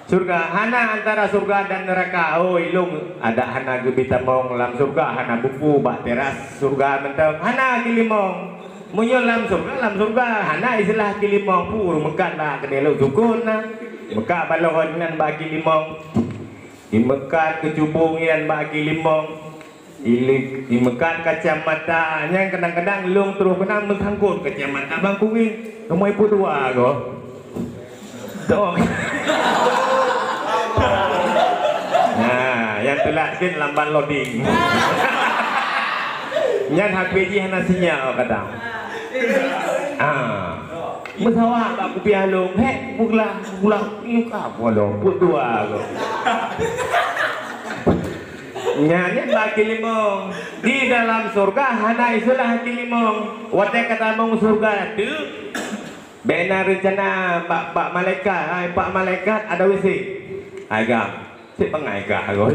Surga. Hana antara surga dan neraka. Oh ilung ada hana gebita mau ngelam surga, hana buku bak teras surga mentang. Hana kilimong. Munyo lam surga, hana istilah kilimong pur mekat lah kedelo sukun nah. Mekat balon nan bagi limong. Di mekat kecubungian bagi limong. Di mekat kacamata yang kadang-kadang lung terus kena menghangkut kacamata bang kuing. Kamu ibu tua go. Dong. Nah, yang telakin lamban loading. Nyan HP ji hana sinyal kadang. Masawa tak kupiah long, pulang luka bolong putua go. Nyanyi bagi limong di dalam surga hana isulah hati limong. Wadah kata mau surga tu benar rencana pak malaikat ada WC agam si pengaikat go.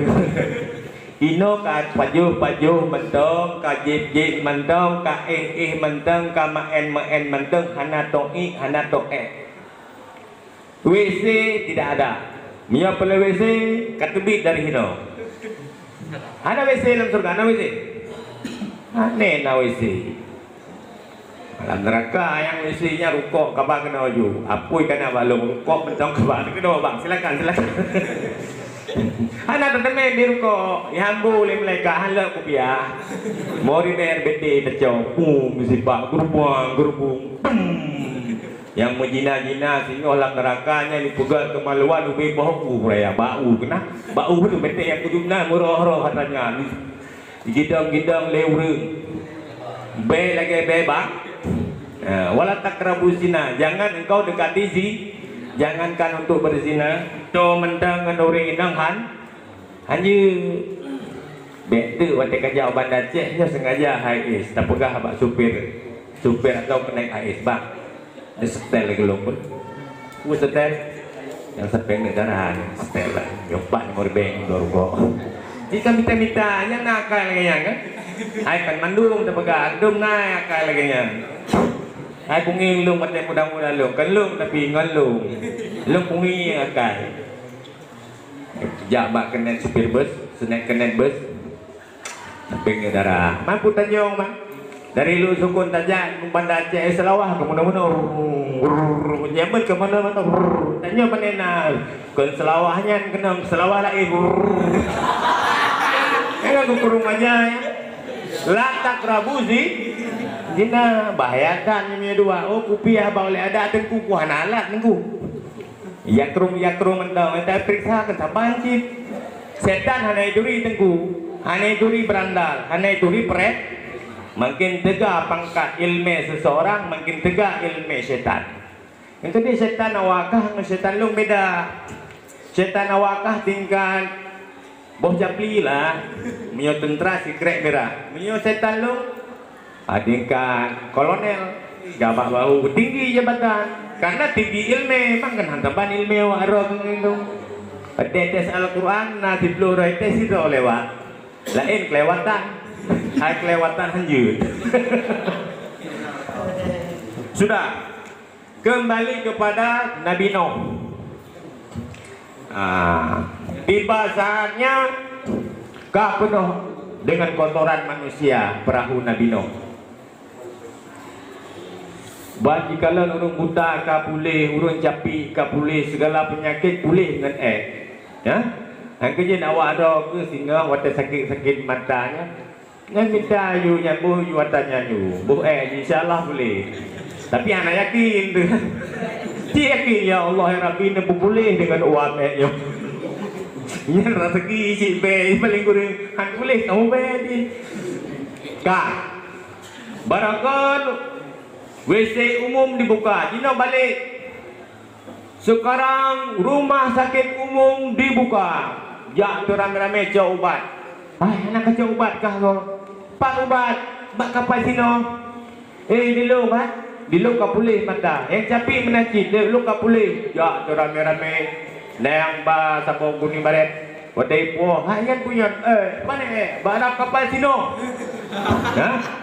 Ino ka pajuh mentong ka jip mentong ka mentong ka maen mentong hana to'i hana to'e. WC tidak ada. Mia pele WC katubit dari hino. Hana WC dalam surga, hana WC. Hane na WC. Alam neraka yang WC-nya rukuk kabang kena oju. Apui kana balung rukuk mentong kabang kena bang. Silakan. Hana teteme di ruko yambu le mereka halak kupiah mori ber bede tecong musibah gerbung yang menjina-jina sehingga orang nerakanya dipegat kemaluan ubi bahu raya bau kena bau tu bete yang kudumna murah-roh katanya gidang-gidang leureng be lagi be bang wala takrabu zina, jangan engkau dekati jangankan untuk berzina. To mentang ngenuri inang hanya betul waktu kerja obat Acehnya sengaja high tak pegah abak supir atau kenaik high bang dia setel lagi lumpur setel yang sepeng negara setel lah nyoba ngorbeng dorgo jika minta yang nakal lagi kan hai kan mandung tak pegah dum naik nakal lagi nya hai pungi lung mati mudah-mudah lung kan lung tapi ngon lung pungi akal jabak kena supir bus, senaik kena bus, pinggir darah. Mampu tanjung mah. Dari lu sukun tajak, Banda Aceh Selawah ke mana-mana, nyaman ke mana-mana, tanjung panena, ke Selawahnya kena Selawah lah ibu. Enggak kurung aja ya. Latak Rabu sih, jina bahayakan ini dua. Oh kupiah boleh ada tengku kuhanalat tengku. Yakrum mentau entah periksa ke sabancit setan hana duri tengku hana duri berandal hana duri peret makin tegak pangkat ilmu seseorang makin tegak ilmu setan yang kedua setan awakah dengan setan lung beda setan awakah tingkat boh japli lah menyo tentara sikrek merah menyo setan lung tingkat kolonel gabak bau tinggi jabatan karena tinggi ilmu memang kan hantapan ilmu waro itu Tes Al-Quran nanti belum tes itu lewat. Lain kelewatan. Hai kelewatan lanjut. Sudah. Kembali kepada Nabi Nuh. Di bahasannya gak penuh dengan kotoran manusia perahu Nabi Nuh. Bagi kalian urung buta ka boleh, urung capi ka boleh, segala penyakit boleh dengan ya. Yang kerja awak ada ke sehingga wata sakit-sakit matanya. Yang minta you nyabu you watanya you. Bu insyaallah boleh. Tapi anak yakin tu. Dia yakin ya Allah ya Rabbi ni boleh dengan uang yo. Ini rezeki si be paling kurang han boleh tahu be di. Ka. Barakan WC umum dibuka, Cina balik. Sekarang rumah sakit umum dibuka. Ya, tu rame-rame cak ubat. Anak cak ubat kah kau? Pak ubat, bak kapai sino? Dilung ha? Dilung ka pulih mata. Yang capi menakit, dilung ka pulih. Ya, tu rame-rame. Nang ba sapong kuning baret. Wadai po, hayan punya. Mana bak nak kapai sino? Ha?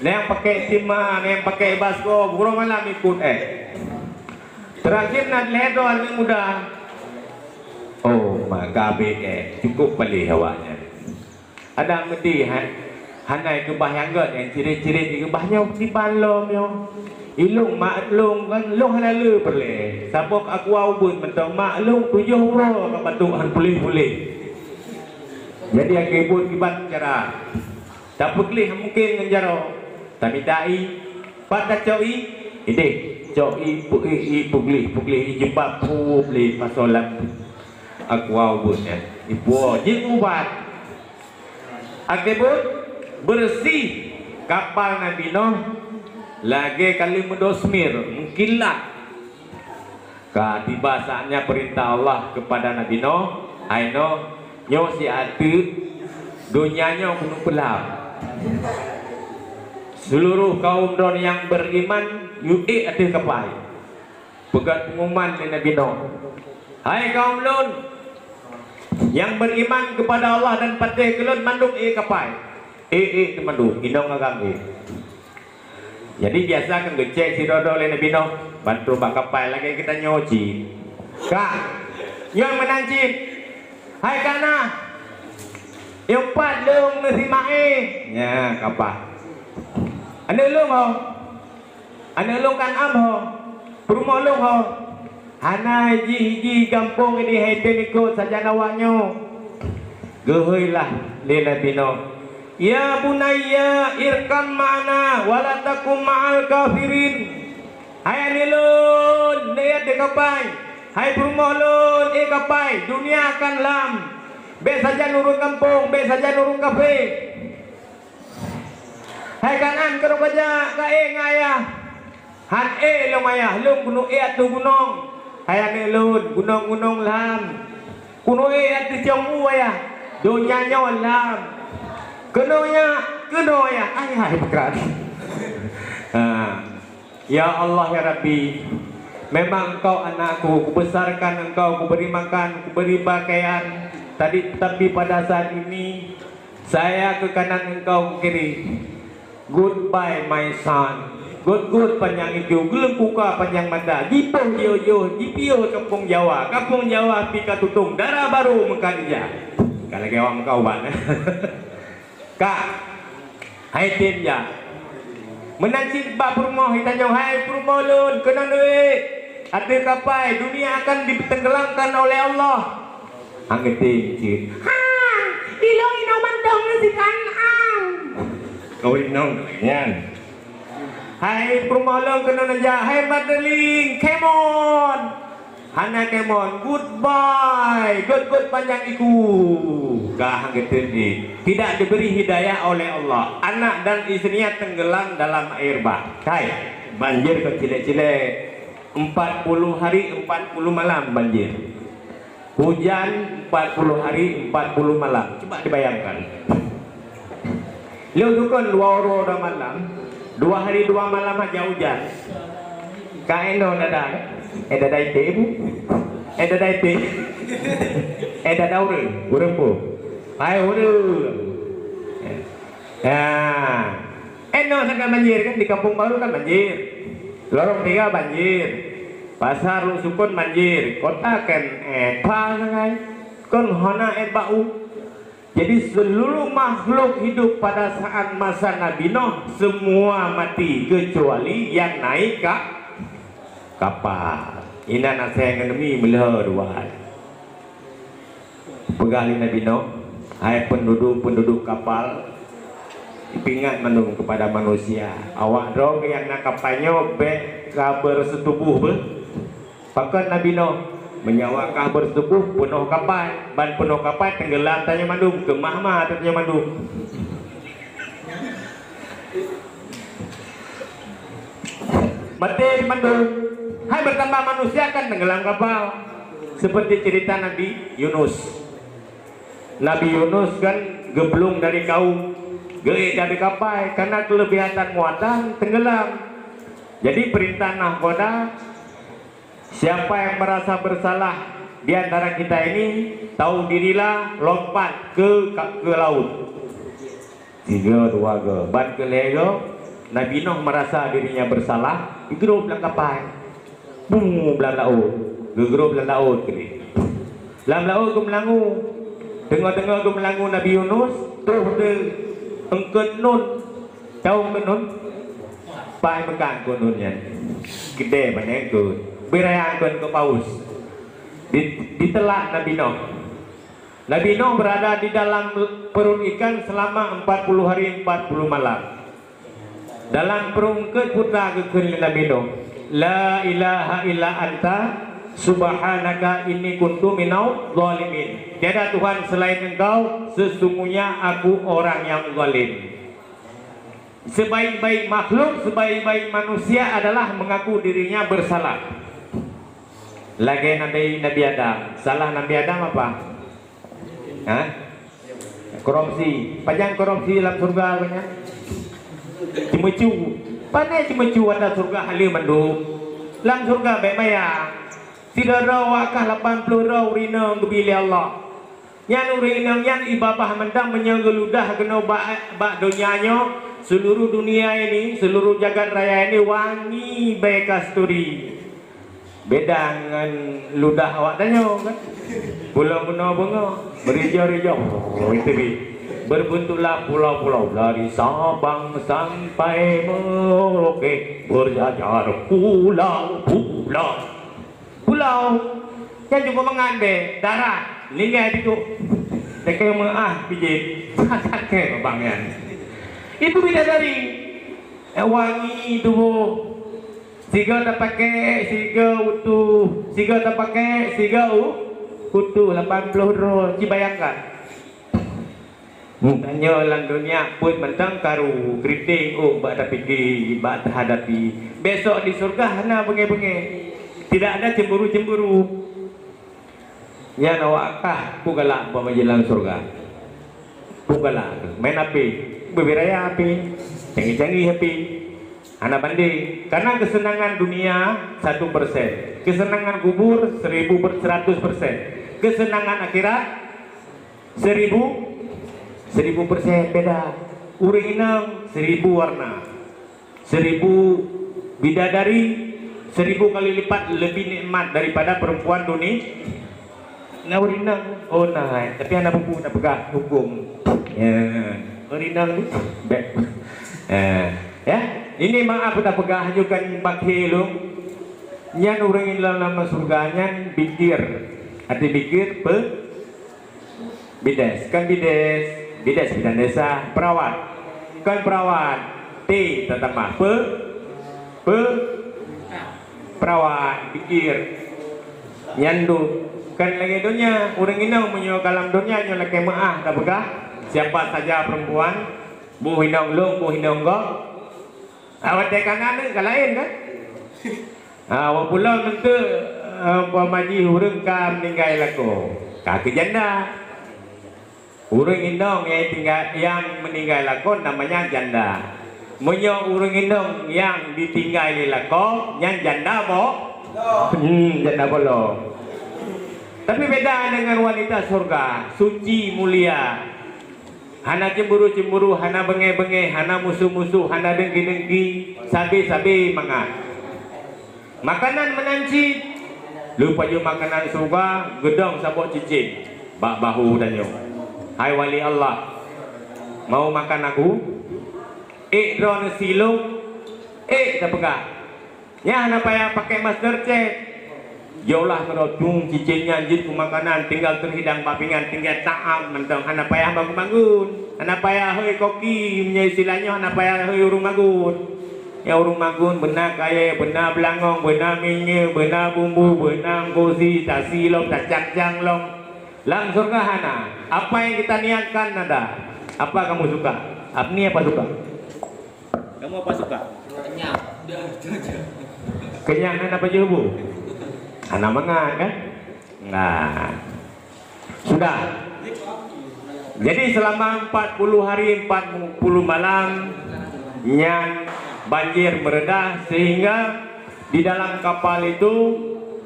Yang pakai timah, yang pakai basko, burung malam ikut terakhir nak ledon yang mudah. Oh, maka cukup beli awaknya. Ada mesti hanai kebayangan yang ciri-ciri di kebahnya di balom yo. Ilung maklung kan long halalu perle. Sabok aku ubun mentong maklung 7 euro ka batuan pulih-pulih. Jadi yang kebut kibat cara. Tak putih mungkin ngenjaro. Tapi dai pada coi ide coi pugli jebab pugli pasolat aku awusnya ibu je ubat akibut bersih kapal Nabi Nuh lagi kali mendosmir mengkilat ka di bahasanya perintah Allah kepada Nabi Nuh aino nyo si atu dunianya penuh pelap. Seluruh kaum don yang beriman yuk ada kapai. Pegat pengumuman dari Nabi Nuh. Hai kaum lun yang beriman kepada Allah dan patih kelun manduk kapai. Manduk inong agam Jadi biasa kan gecek si dodo oleh Nabi Nuh bantu bak kapai lagi kita nyoci. Kak yang menancip. Hai kana. Yang pat lung nasi mae. Ya kapal. Anda lung ho, anda lung kan am ho, perumah lung ho. Hana ji kampung ini heten ikut saja nawaknya. Gehoilah lila bino. Ya bunayya irkam ma'ana walatakum ma'al kafirin. Hai anilun, lihat dekapai. Hai perumah lun, kapai. Dunia akan lam. Be saja nurun kampung, be saja nurun kafe. Hai kanan karo baja ka ngaya. Han long ayah lung gunung atu gunung. Hai ane lun gunung lam. Kuno atu ciong ayah. Dunia nyawa lam. Keno ya. Ayah berat. Ya Allah ya Rabbi. Memang engkau anakku, kubesarkan engkau, kuberi makan, kuberi pakaian. Tapi pada saat ini saya ke kanan engkau ke kiri. Goodbye my son. Good panjang itu gelem kuka panjang mata. Jipoh yo jipio kampung Jawa pika tutung darah baru mengkaja. Kalau gewang kau ban. Kak. Hai tim ya. Menancip bak rumah hitanya hai rumah lun kena duit. Ada kapai dunia akan ditenggelamkan oleh Allah. Anggetin cik. Ilong ino mandong si Kanan. Kau inong yan. Hai permolong kena naja. Hai Madeline, come on. Hana come on. Goodbye. Good panjang iku. Gah gitu ni. Tidak diberi hidayah oleh Allah. Anak dan istrinya tenggelam dalam air bah. Hai banjir kecil-kecil. 40 hari 40 malam banjir. Hujan 40 hari 40 malam. Coba dibayangkan. Lu dukun 2 malam, 2 hari 2 malam aja hujan. Kaino dada. Dada itu. Dada itu. dah tahu deh urang pun pai urang no sangat banjir kan di Kampung Baru kan banjir, Lorong 3 banjir, Pasar Sukun banjir, kota kan sangat kan hana bau. Jadi seluruh makhluk hidup pada saat masa Nabi Nuh semua mati kecuali yang naik ke kapal. Ina nasihat demi melihat dua. Pegali Nabi Nuh, hai penduduk kapal dipingat menung kepada manusia. Awak dong yang nak kapalnya be kabar setubuh be. Pakai Nabi Nuh menyawakah bersetubuh penuh kapal, ban penuh kapal tenggelam tanya mandum ke mahmah tanya mandum. Mati mandum. Hai bertambah manusia kan tenggelam kapal. Seperti cerita Nabi Yunus. Nabi Yunus kan geblung dari kaum, geik dari kapal karena kelebihan muatan tenggelam. Jadi perintah nahkoda, siapa yang merasa bersalah di antara kita ini, tahu dirilah lompat ke laut. 3 2 ban ke lego. Nabi Nuh merasa dirinya bersalah, digrup dalam kapal. Bung belah laut, gegrup dalam laut kini. Dalam laut gemelangu. Tengah-tengah gemelangu Nabi Yunus, terus de engket nun. Tahu engket nun? Pai mekan kununnya. Gede banyak ikut. Berayangkan ke paus. Ditelak Nabi Nuh. Nabi Nuh berada di dalam perut ikan selama 40 hari 40 malam. Dalam perut putra kekelil Nabi Nuh, la ilaha illa anta subhanaka inni kuntu minau zalimin. Tiada Tuhan selain engkau, sesungguhnya aku orang yang zalim. Sebaik-baik makhluk, sebaik-baik manusia adalah mengaku dirinya bersalah. Lagi Nabi Adam, salah Nabi Adam apa? Hah? Korupsi. Panjang korupsi dalam surga apanya? Cimecu. Panai cimecu ada surga halir mandum. Dalam surga baik maya. Tidak rawakah 80 raw rina gebili Allah. Yang rina yang ibabah mendang menyegeludah kena bak dunianya. Seluruh dunia ini, seluruh jagat raya ini wangi baik kasturi. Beda dengan ludah awak tanya kan. Pulau-pulau bunga berijau-rijau. Oh itu bi. Berbentuklah pulau-pulau dari Sabang sampai Merauke, berjajar pulau-pulau. Pulau yang juga mengambil darah lingkai itu mereka pijit kakek bangyan itu bidadari wangi itu siga tak pakai siga utuh siga tak pakai siga utuh 80 roh cibayangkan tanya dalam dunia pun mentang karu keriting bak tak fikir bak hadapi besok di surga hana bengi-bengi. Tidak ada cemburu-cemburu. Ya nawakah pugalak pemajilan surga. Pugalak main api, beberaya api, canggih-canggih api. Anak banding karena kesenangan dunia 1%, kesenangan kubur 100%, kesenangan akhirat 1000% beda. Uring inang 1000 warna, 1000 bidadari. 1000 kali lipat lebih nikmat daripada perempuan dunia. Urinang, oh nah, tapi anak buku nak pegang hukum. Ya, urinang ni, ya. Ini maaf kita pegang hajukan bakhilung. Nyan orang dalam surganya pikir, arti pikir bides, kan bides bidang desa, perawat, kan perawat, T tetap perawat pikir nyandu kan lagi dunia orang inang menyo kalam dunia nyo lagi maah tak begah siapa saja perempuan bu hinang long bu hinang go awak kanan ke lain kan awak pula tentu pamaji urang ka meninggal lako kaki janda urang inang yang meninggal lako namanya janda. Menyo urang indong yang ditinggali lako yang janda bo janda bolo Tapi beda dengan wanita surga, suci mulia. Hana cemburu-cemburu, hana benge-benge, hana musuh-musuh, hana dengki-dengki, sabi-sabi mangat. Makanan menancit, lupa je makanan surga, gedong sabuk cicing, bak bahu dan yo. Hai wali Allah, mau makan aku? Drone silung, tak pegang. Ya, hana payah pakai master chat. Yolah merotung cicingnya anjit ku makanan, tinggal terhidang papingan, tinggal taam mentong hana payah bangun-bangun, hana payah hei koki punya istilahnya, hana payah hei urung magun. Ya urung magun benar kaya, benar belangong, benar minyak, benar bumbu, benar gosi, tak silong, tak cakjang long. Lang surga hana. Apa yang kita niatkan ada. Apa kamu suka? Apni apa suka? Kamu apa suka? Kenyang. Kenyang apa jebu? Anak mangan kan? Nah, sudah. Jadi selama 40 hari 40 malam yang banjir mereda, sehingga di dalam kapal itu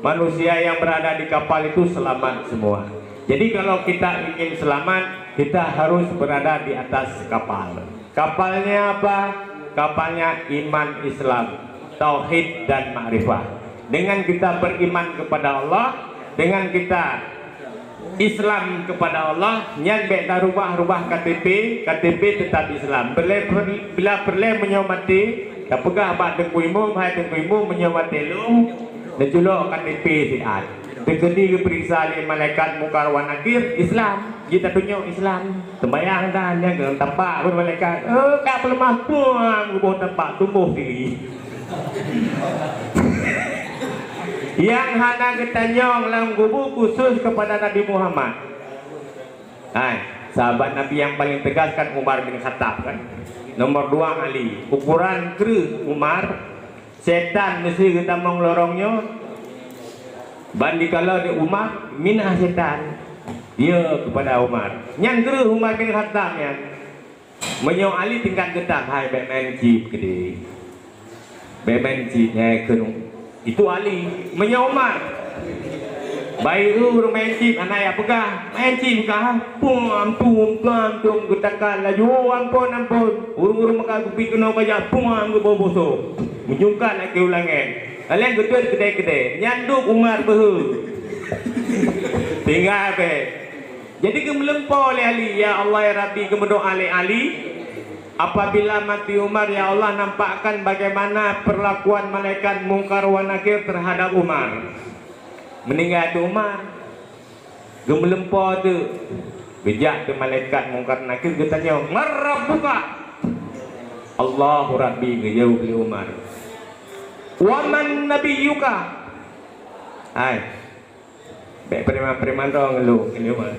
manusia yang berada di kapal itu selamat semua. Jadi kalau kita ingin selamat, kita harus berada di atas kapal. Kapalnya apa? Kapalnya iman Islam, tauhid dan ma'rifah. Dengan kita beriman kepada Allah, dengan kita Islam kepada Allah, yang beda rubah KTP tetap Islam. Bila perlu menyomati, tak pegah bak dengkuimu, hai dengkuimu menyomati lu, dan julok KTP siat. Terkedi periksa oleh malaikat mungkar wa nakir, Islam. Kita tunjuk Islam. Sembayang dan yang ke tempat pun malaikat. Kak pelemah puang, gubah tempat tumbuh diri. Yang hana ketanyong dalam kubu khusus kepada Nabi Muhammad. Sahabat Nabi yang paling tegas kan Umar bin Khattab kan. Nomor 2 Ali. Ukuran kru Umar, setan mesti kita mau lorongnya. Bandi kalau di Umar minah setan. Dia kepada Umar. Yang kru Umar bin Khattab yang menyong Ali tingkat getah. Hai Batman Jeep gede. Batman Jeep kenung. Itu Ali menyomar bayu romantik anak ya pegah main cip kah pum tum getakan laju ampun urung maka kupi kena kaya pum boboso menjungkan lagi ulangan kalian gede nyanduk Umar behu tinggal be jadi kemelempau oleh Ali. Ya Allah ya Rabbi, kemendoa oleh Ali. Apabila mati Umar, ya Allah nampakkan bagaimana perlakuan malaikat mungkar wa nakir terhadap Umar. Meninggal tu Umar, gemelempau tu bijak tu malaikat mungkar nakir, dia tanya marabbuka, Allahu Rabbi, ngejauh beli Umar. Waman nabiyyuka, hai baik preman-preman dong lu ini Umar.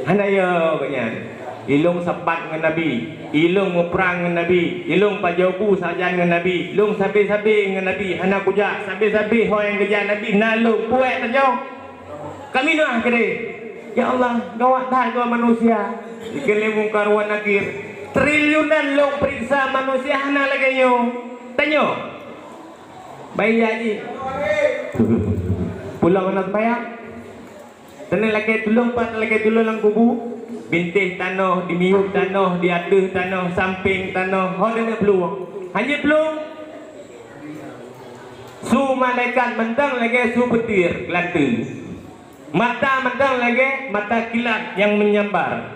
Hana yo banyak ilung sepat dengan Nabi, ilung perang dengan Nabi, ilung pajobu sajan dengan Nabi, ilung sabi-sabi dengan Nabi, hana kujak sabi-sabi ho yang kejar Nabi nalu puek tajau. Kami nak kere. Ya Allah, gawat dah dua manusia. Dikele mungkar wa nakir. Triliunan long periksa manusia hana lagi yo. Tanyo. Bayi haji. Pulang nak bayar. Tanah lagi tulung pat lagi tulung lang kubu. Bintih tanah, dimiuk tanah, diaduh tanah, samping tanah, hodana peluang. Hanya peluang. Su malaikat mentang lagi su petir, kelatu. Mata mentang lagi mata kilat yang menyambar.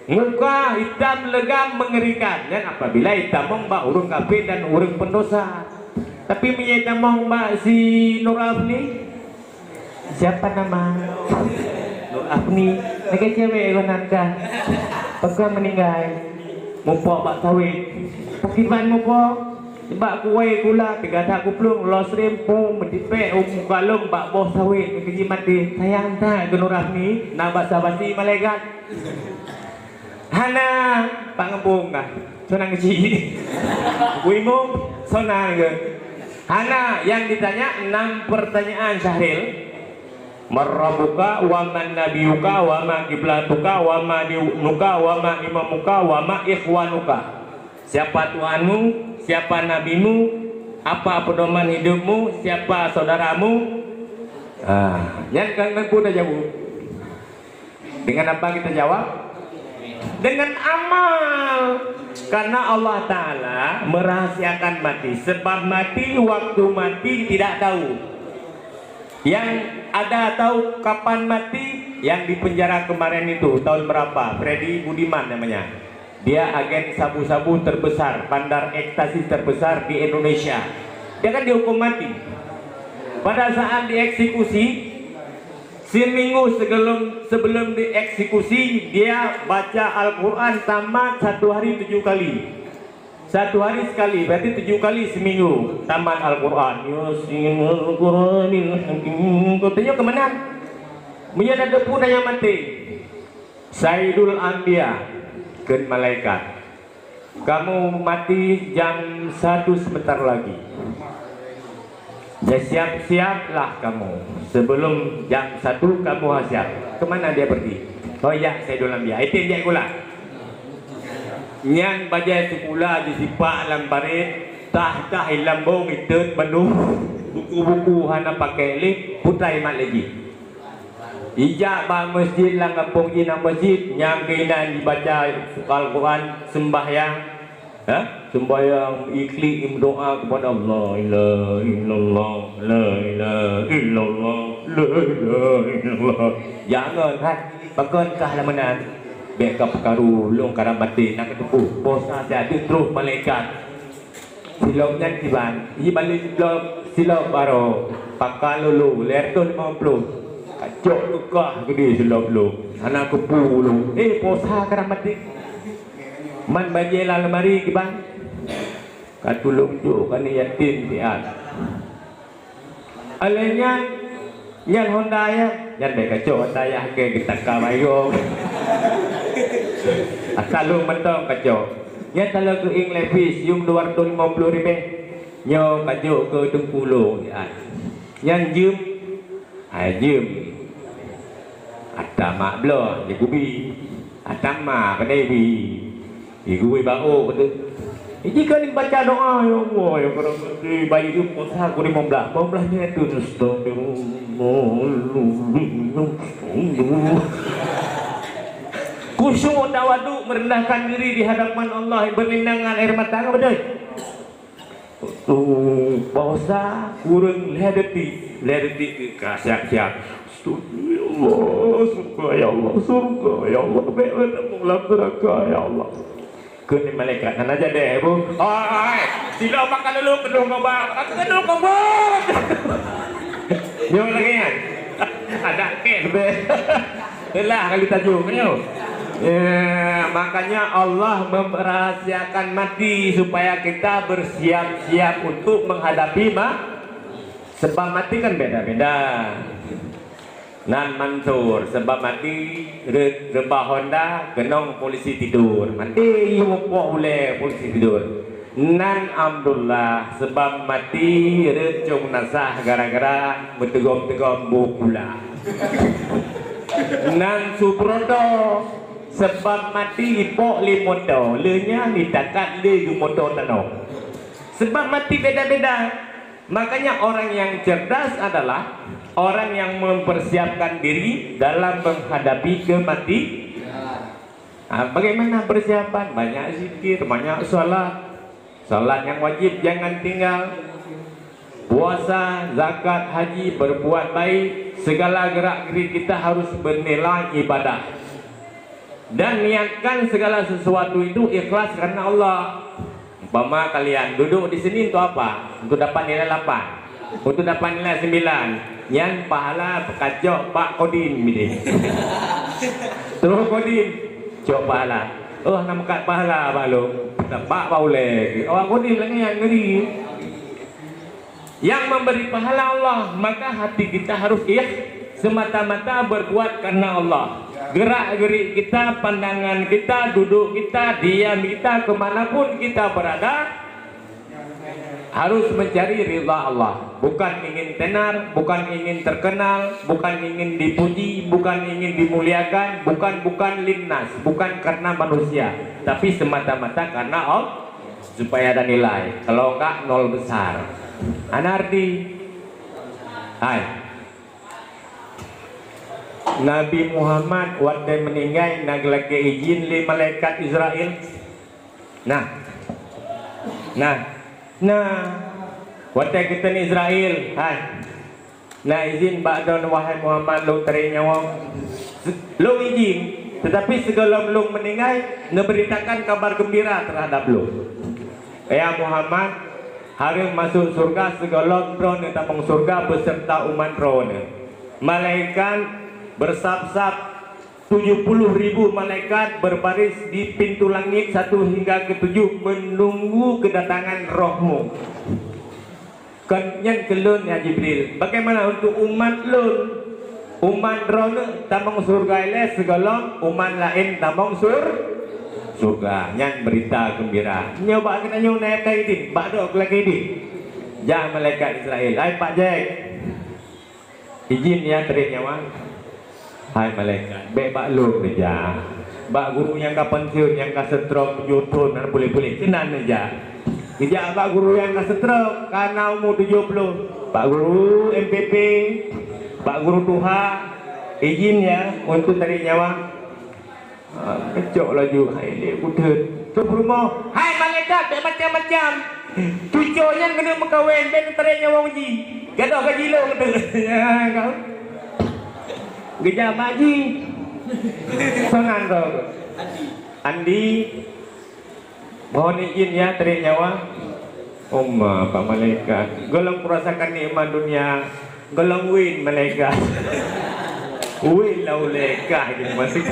Muka hitam legam mengerikan. Dan apabila hitam mbak urung kafir dan urung pendosa. Tapi hitam mbak si Nur Afni. Siapa nama? Nur Afni. Lagi cewek ko nanti, pagka meninggal, mupo bak sawit, pakiban mupo, bak kuway kula, tigada kuplung, los rempo, medipe, kalong bak boh sawit, kiji mati, sayang ta, genurah ni, na basa-basi malaikat, hana, pangembung ka, sonang kiji, kuimung, sonang ke, hana, yang ditanya 6 pertanyaan Syahril. Marrabuka wa man nabiyuka wa ma kiblatuka wa ma dinuka wa ma imamuka wa ma ikhwanuka. Siapa Tuhanmu, siapa nabimu, apa pedoman hidupmu, siapa saudaramu, Jangan pun jawab. Dengan apa kita jawab? Dengan amal. Karena Allah Ta'ala merahasiakan mati. Sebab mati, waktu mati tidak tahu. Yang ada tahu kapan mati, yang di penjara kemarin itu tahun berapa? Freddy Budiman namanya. Dia agen sabu-sabu terbesar, bandar ekstasi terbesar di Indonesia. Dia kan dihukum mati. Pada saat dieksekusi, seminggu sebelum dieksekusi, dia baca Al-Quran tamat 1 hari 7 kali. 1 hari sekali, berarti 7 kali seminggu tamat Al-Quran. Yasinul Quranil Hakim. Katanya kemana? Menyadar depu yang mati. Sayyidul Anbiya ke malaikat. Kamu mati jam 1 sebentar lagi. Ya siap-siaplah kamu. Sebelum jam 1 kamu harus siap. Kemana dia pergi? Oh ya, Sayyidul Anbiya. Itu dia pula. Yang baca sekolah di sipak lambarit, tah lambung itu penuh buku-buku hana pakai lip putai mat lagi. Ijak ba masjid lang kampung ina masjid yang kainan dibaca Al-Quran sembahyang. Sembahyang ikhlas doa kepada Allah, la illallah, la ilaha illallah, la ilaha illallah. Jangan kan, bagankah lamanan beka perkaru long karabati nak ketupu bosa jadi terus malaikat silopnya tiban i balik silop baro pakal lulu ler tu 50 kacok tukah gede silop lu anak kepu lu bosa karabati man bajela lemari ki bang katulung tu kan yatim piat alenya yang Honda ya yang mereka cok saya ke kita kawayo asal mentong kacau yang kalau ke ing levis yung 250 ribu nyo kacau ke Tengkulo yang jum ada mak belo ya gubi ada mak kedai bi gubi bau betul jika ni baca doa ya Allah ya orang bayi itu puasa aku 15 nya itu khusyuk tawaduk merendahkan diri di hadapan Allah berlindangan air mata betul puasa kurang ledeti siap Allah surga ya Allah dalam neraka ya Allah kini malaikat nan aja deh bu sila makan dulu kedung kobak kedung kobak nyong lagi kan ada ken be lah kali tajuk makanya Allah merahasiakan mati supaya kita bersiap-siap untuk menghadapi sebab mati kan beda-beda. Nan Mansur sebab mati rebah Honda genong polisi tidur mati yumpok boleh polisi tidur. Nan Abdullah sebab mati recung nasah gara-gara bertegom-tegom bukula. Nan Subroto sebab mati ipok limondo lenya ditakat le gumondo tanong. Sebab mati beda-beda. Makanya orang yang cerdas adalah orang yang mempersiapkan diri dalam menghadapi kematian. Bagaimana persiapan? Banyak zikir, banyak salat yang wajib jangan tinggal, puasa, zakat, haji, berbuat baik, segala gerak-gerik kita harus bernilai ibadah. Dan niatkan segala sesuatu itu ikhlas karena Allah. Umpama kalian duduk di sini untuk apa? Untuk dapat nilai 8, untuk dapat nilai 9. Yang pahala kacok Pak Kodin ini. Terus Kodin cok pahala. Oh nama kat pahala balung. Pak Paulek. Orang Kodin lagi yang ngeri. Yang memberi pahala Allah, maka hati kita harus semata-mata berbuat karena Allah. Gerak-gerik kita, pandangan kita, duduk kita, diam kita, kemanapun kita berada harus mencari ridha Allah. Bukan ingin tenar, bukan ingin terkenal, bukan ingin dipuji, bukan ingin dimuliakan, bukan linnas, bukan karena manusia, tapi semata-mata karena Allah supaya ada nilai. Kalau enggak nol besar. Anardi, hai, Nabi Muhammad waktu meninggal naglake izin li malaikat Israel. Nah waktu kita ni Israel, hai. Nah izin ba'don wahai Muhammad lu teri nyawa. Lu izin, tetapi sebelum lu meninggal memberitakan kabar gembira terhadap lu. Ya Muhammad, hari masuk surga segala drone tapang surga beserta umat drone. Malaikat bersab-sab 70.000 malaikat berbaris di pintu langit 1 hingga ke-7 menunggu kedatangan rohmu. Kenyan kelun ya Jibril. Bagaimana untuk umat lun? Umat drone tamang surga ile segala umat lain tamang surga. Nyan berita gembira. Nyoba kena nyu naik kaidin, bakdo lagi di. Jangan malaikat Israel. Hai Pak Jack. Izin ya terik nyawa. Hai malaikat, bebak lu kerja. Bak guru yang kapan siun, yang kasetrok, jutun, dan boleh-boleh cenan aja. Kerja bak guru yang kasetrok, karena umur 70. Bak guru MPP, bak guru Tuhan, izin ya untuk tarik nyawa. Kecok laju, hai dia kutut. Tu rumah, hai malaikat, macam-macam. Tujuannya kena mengkawin, ben tarik nyawa uji. Gaduh gaji lo kata. Kau. Gejam haji Sonan roh Andi mohon izin ya tarik nyawa. Pak malaikat golong merasakan nikmat dunia, golong win malaikat. Win lauleka gitu masih.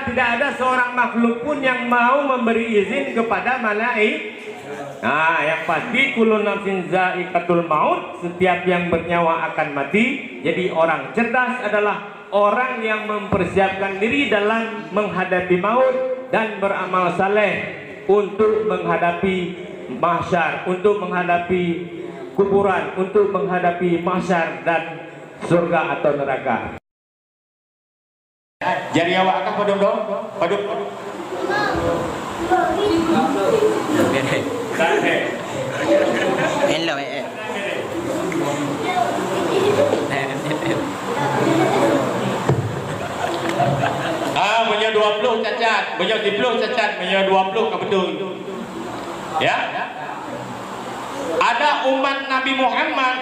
Tidak ada seorang makhluk pun yang mau memberi izin kepada malaikat. Nah, yang pasti kullu nafsin za'iqatul maut, setiap yang bernyawa akan mati. Jadi orang cerdas adalah orang yang mempersiapkan diri dalam menghadapi maut dan beramal saleh untuk menghadapi mahsyar, untuk menghadapi kuburan, untuk menghadapi mahsyar dan surga atau neraka. Jadi awak akan padung. Hello punya 20 cacat, punya 10 cacat, punya 20 ke betul. Ya. Ada umat Nabi Muhammad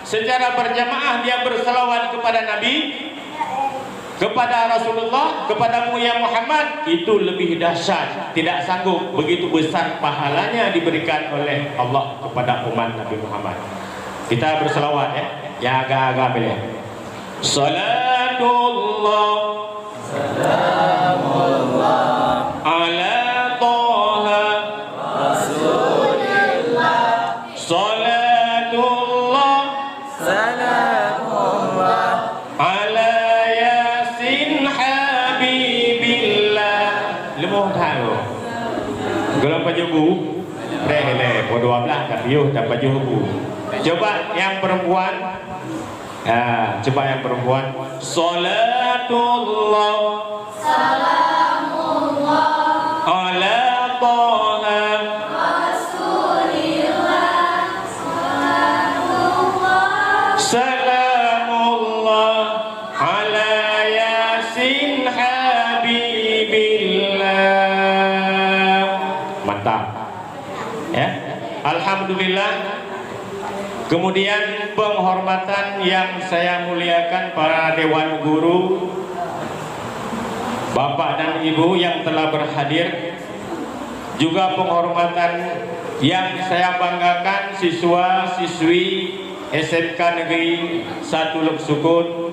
secara berjamaah dia berselawat kepada Nabi, kepada Rasulullah, kepadamu ya Muhammad, itu lebih dahsyat. Tidak sanggup, begitu besar pahalanya diberikan oleh Allah kepada umat Nabi Muhammad. Kita berselawat ya, yang agak-agak pilih. Salatullah, salamullah ala Toha Rasulillah. Salatullah, salamullah ala Yasin Habibillah. Lemoh tahu gelam baju bu rele po 12 tapi yo dapat baju bu. Coba yang perempuan, coba yang perempuan. Salatullah, salamullah ala Toha Rasulillah. Salamullah ala Yasin Habibillah. Mantap ya, alhamdulillah. Kemudian penghormatan yang saya muliakan para dewan guru, bapak dan ibu yang telah berhadir. Juga penghormatan yang saya banggakan siswa-siswi SMK Negeri 1 Luk Sukun.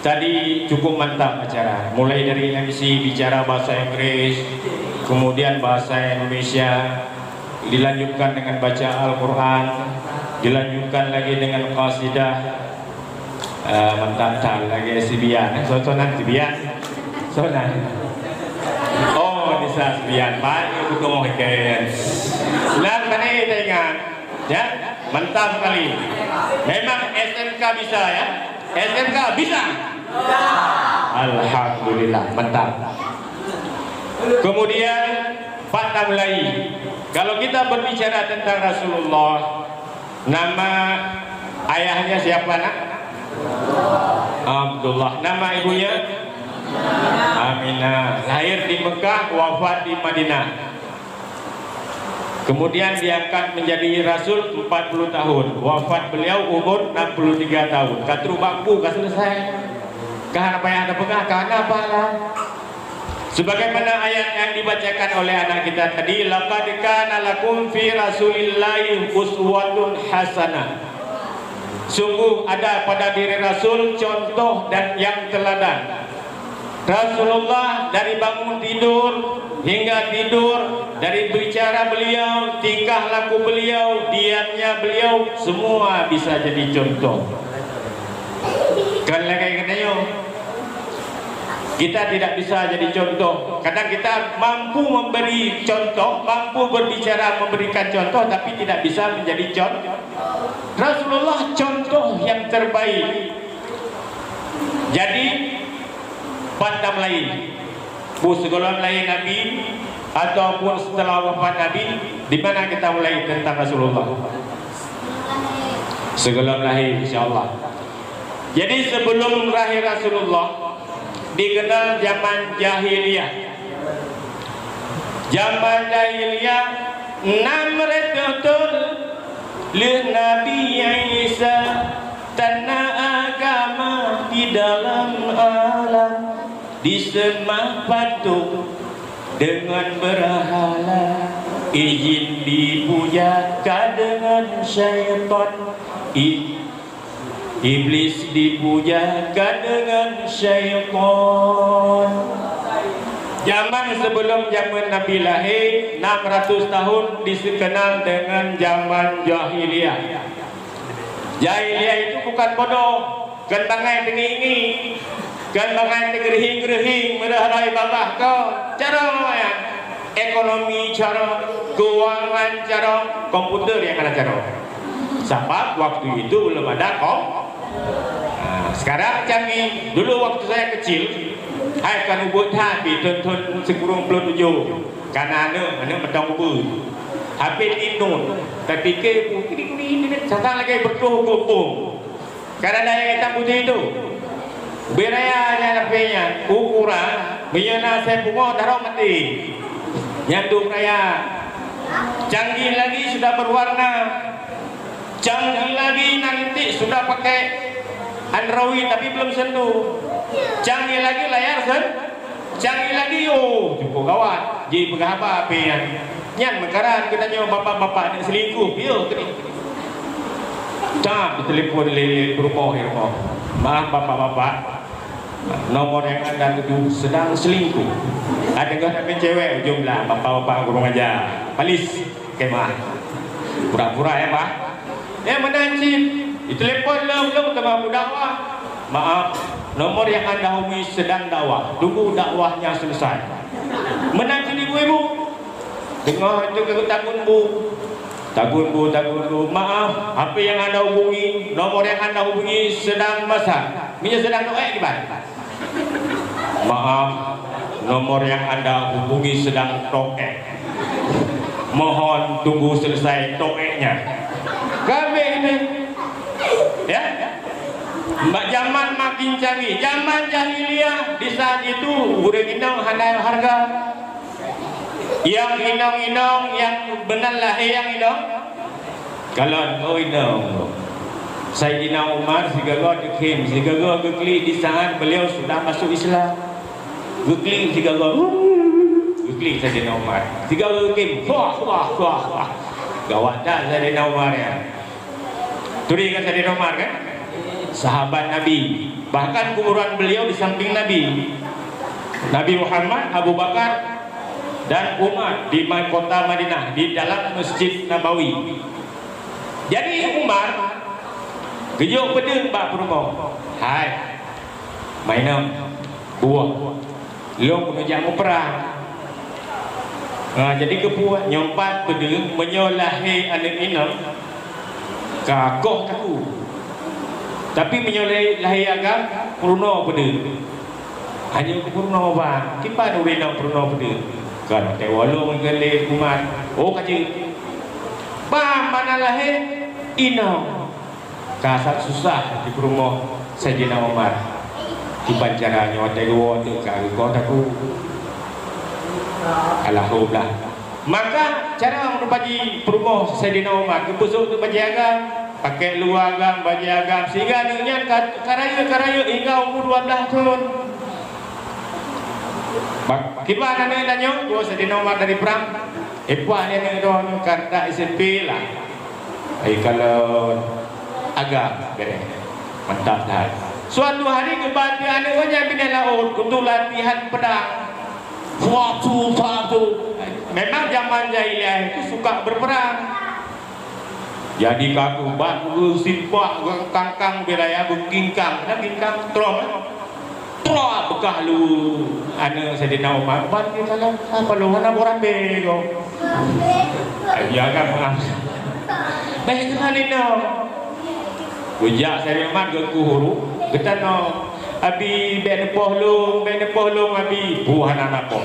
Tadi cukup mantap acara, mulai dari MC bicara bahasa Inggris, kemudian bahasa Indonesia, dilanjutkan dengan baca Al-Quran, dilanjutkan lagi dengan qasidah. Mantap lagi sibian, sosonan sibian, sosonan. Oh, bisa sibian, baik untuk mengikat. Nah, tadi tengah, ya, mantap sekali. Memang SMK bisa ya, SMK bisa. Alhamdulillah, mantap. Kemudian Pak Tamlai, kalau kita berbicara tentang Rasulullah, Nama ayahnya siapa nak? Abdullah. Nama ibunya? Aminah. Lahir di Mekah, wafat di Madinah. Kemudian diangkat menjadi Rasul 40 tahun. Wafat beliau umur 63 tahun. Katru baku, kan selesai. Kah apa yang ada pegah, kah apa lah. Sebagaimana ayat yang dibacakan oleh anak kita tadi, laqad kana lakum fi rasulillahi uswatun hasanah. Sungguh ada pada diri Rasul contoh dan yang teladan. Rasulullah dari bangun tidur hingga tidur, dari bicara beliau, tingkah laku beliau, diamnya beliau, semua bisa jadi contoh. Kan lagi katanya kita tidak bisa jadi contoh. Kadang kita mampu memberi contoh, mampu berbicara memberikan contoh, tapi tidak bisa menjadi contoh. Rasulullah contoh yang terbaik. Jadi pandang lain, sebelum lain Nabi ataupun setelah wafat Nabi, di mana kita mulai tentang Rasulullah? Sebelum lahir, insyaallah. Jadi sebelum lahir Rasulullah dikenal zaman jahiliyah. Zaman jahiliyah namretul li Nabi Isa tanah agama di dalam alam, disembah patung dengan berhala, izin dipujakan dengan syaitan, iblis dipujakan dengan syaitan. Zaman sebelum zaman Nabi lahir 600 tahun dikenal dengan zaman jahiliyah. Jahiliyah itu bukan bodoh, kentangai tengi, kentangai gerihing merahai babah kau. Cara ya, ekonomi cara, keuangan cara, komputer yang ada cara. Sebab waktu itu belum ada Nah, sekarang canggih. Dulu waktu saya kecil, hai kan ubut tapi tonton sekurang 27. Karena anu medang ubut. HP tinun, tapi ke ini sekarang lagi bertuh gopung. Karena daya hitam putih itu, beraya HP-nya ukuran, menyana saya bunga taruh mati. Nyantuk raya, canggih lagi sudah berwarna. Canggih lagi nanti sudah pakai Android tapi belum sentuh. Canggih lagi layar canggih lagi cukup gawat. Jadi pegawai apa yang nyan mengkaran kita nyawa bapak-bapak yang selingkuh. Yo kini. Tak ditelepon le rumah. Maaf bapak-bapak. Nomor yang Anda tuju sedang selingkuh. Ada enggak sampai cewek jumlah bapak-bapak kurang aja. Palis kemah. Pura-pura ya, Pak. Menancip, ditelepon belum sama dakwah. Maaf, nomor yang Anda hubungi sedang dakwah. Tunggu dakwahnya selesai. Menancip ibu-ibu. Dengar itu takun bu. Maaf, HP yang Anda hubungi, nomor yang Anda hubungi sedang masak. Minyak sedang doek gimana? Maaf, nomor yang Anda hubungi sedang doek. Mohon tunggu selesai doeknya. Kami ini ya, mbak zaman makin canggih. Zaman jahiliyah di saat itu udah inong handai harga. Yang inong yang benar lah yang inong. Kalau inong, Sayyidina Umar sigaga dikim, sigaga gekli di saat beliau sudah masuk Islam. Gekli sigaga, gekli Sayyidina Umar. Sigaga gekim, wah. Gawat dah Sayyidina Umar ya. Turi kan Sayyidina Umar kan? Sahabat Nabi. Bahkan kuburan beliau di samping Nabi. Nabi Muhammad, Abu Bakar dan Umar di kota Madinah di dalam Masjid Nabawi. Jadi Umar gejuk pedeng bak rumah. Hai. Mainam buah. Lo kena jamu perang. Jadi kepuat nyompat pedeng menyolahi anak inam. Kakoh kaku. Tapi menyolahi agam purno pedeng. Hanya purno bang. Kipa nu wenang purno pedeng. Kan tewalo menggele kumat. Oh kaji. Bah mana lahir ino kasat susah di rumah Sayyidina Umar di bancaranya watewo tu kau tahu alhamdulillah. Maka cara berbagi rumah Sayyidina Umar kepusuk tu baju agam pakai luar agam baju agam sehingga dengan karaya hingga umur 12 tahun. Kiba nana danyo go Sayyidina Umar dari perang puan dia nang kata SMP lah. Kalau agak beres mantap dah. Suatu hari kebahagiaan dia pindah laut untuk latihan pedang. Suatu memang zaman jahiliyah itu suka berperang. Jadi kaku batu simpak kangkang beraya bukingkang, ada bingkang trom. Tro bekah lu anu Sayyidina Umar ban kita lah apa lu mana orang bego. Ya kan mengas. Baik sekali no. Bujak Sayyidina Umar ke kuhuru, kita no abi ben pohlung abi buah anak po.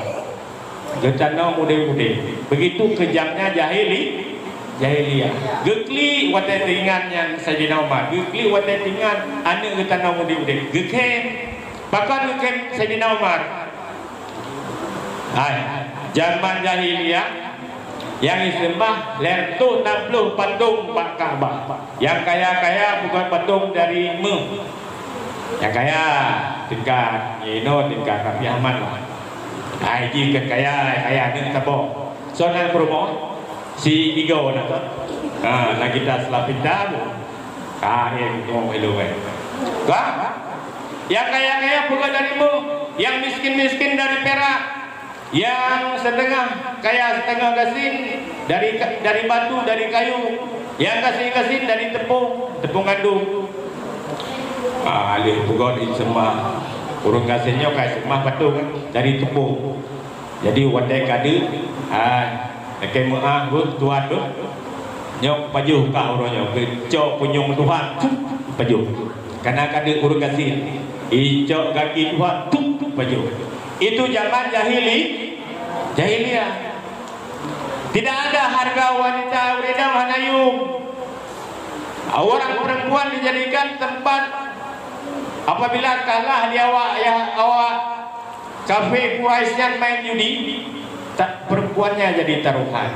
Kita no mude-mude. Begitu kejamnya jahiliyah. Gekli watai tingan yang Sayyidina Umar. Gekli watai tingan anu kita no mude-mude. Gekem bahkan bukan Sayyidina Umar. Zaman jahiliyah yang disembah lertu 60 patung Pak Ka'bah. Yang kaya-kaya bukan patung dari yang kaya tingkat tingkat Rafi Ahmad lah. Ini kan kaya ni tabo. Soalnya promo si Igo nak. Nah kita selapita bu. Yang ngomong elok. Yang kaya-kaya bukan darimu, yang miskin-miskin dari perak, yang setengah kaya setengah gasin dari batu, dari kayu, yang gasin dari tepung gandum. Alih bukan sembah urung gasinnya kayak sembah batu dari tepung. Jadi wadai kade, nakay muah tuan tu, nyok paju kah orangnya, kecok punyung Tuhan, paju. Karena kade urung gasin. Icok kaki dua tuk baju. Itu zaman jahiliyah. Tidak ada harga wanita uredam hanayum. Orang perempuan dijadikan tempat apabila kalah dia awak kafe Quraisyan main judi, tak perempuannya jadi taruhan.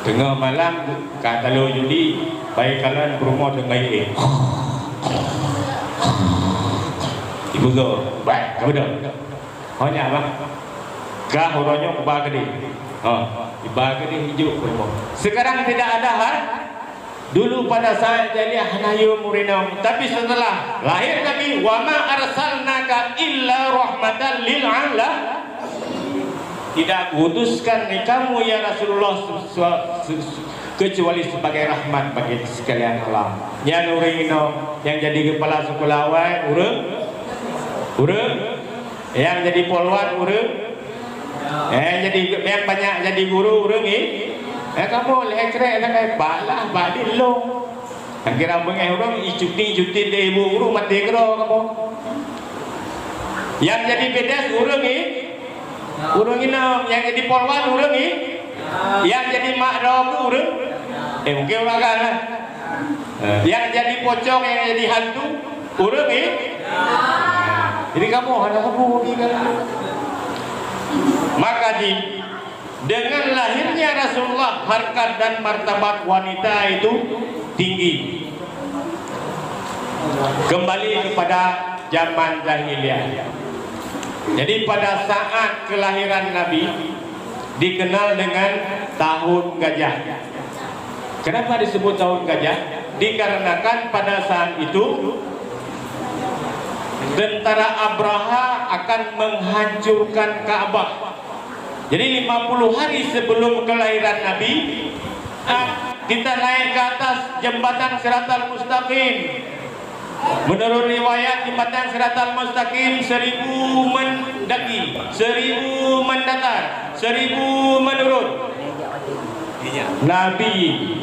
Tengah malam kata lo judi, baik kalian berumur dengan baik. Ibu go, baik, kamu dah. Hanya apa? Kah orangnya kubah gede. Ibah gede hijau. Sekarang tidak ada har. Dulu pada saat jahiliyah hanayu murinam. Tapi setelah lahir Nabi, wa ma arsalnaka illa rahmatan lil alamin. Tidak kutuskan kamu ya Rasulullah kecuali sebagai rahmat bagi sekalian alam. Yang nurino yang jadi kepala sekolah awal urang yang jadi polwan urang yang banyak jadi guru urang kamu lekre nak balah badil lo kira bengai urang icuti de ibu guru mati kero kamu yang jadi bedes urang yang jadi polwan urang yang jadi makro urang mungkin urang kan yang jadi pocong yang jadi hantu urang jadi kamu ada kamu ni kan. Maka dengan lahirnya Rasulullah harkat dan martabat wanita itu tinggi. Kembali kepada zaman jahiliyah. Jadi pada saat kelahiran Nabi dikenal dengan tahun gajah. Kenapa disebut tahun gajah? Dikarenakan pada saat itu tentara Abraha akan menghancurkan Ka'bah. Jadi 50 hari sebelum kelahiran Nabi, kita naik ke atas jembatan Siratal Mustaqim. Menurut riwayat jembatan Siratal Mustaqim 1000 mendaki, 1000 mendatar, 1000 menurun. Nabi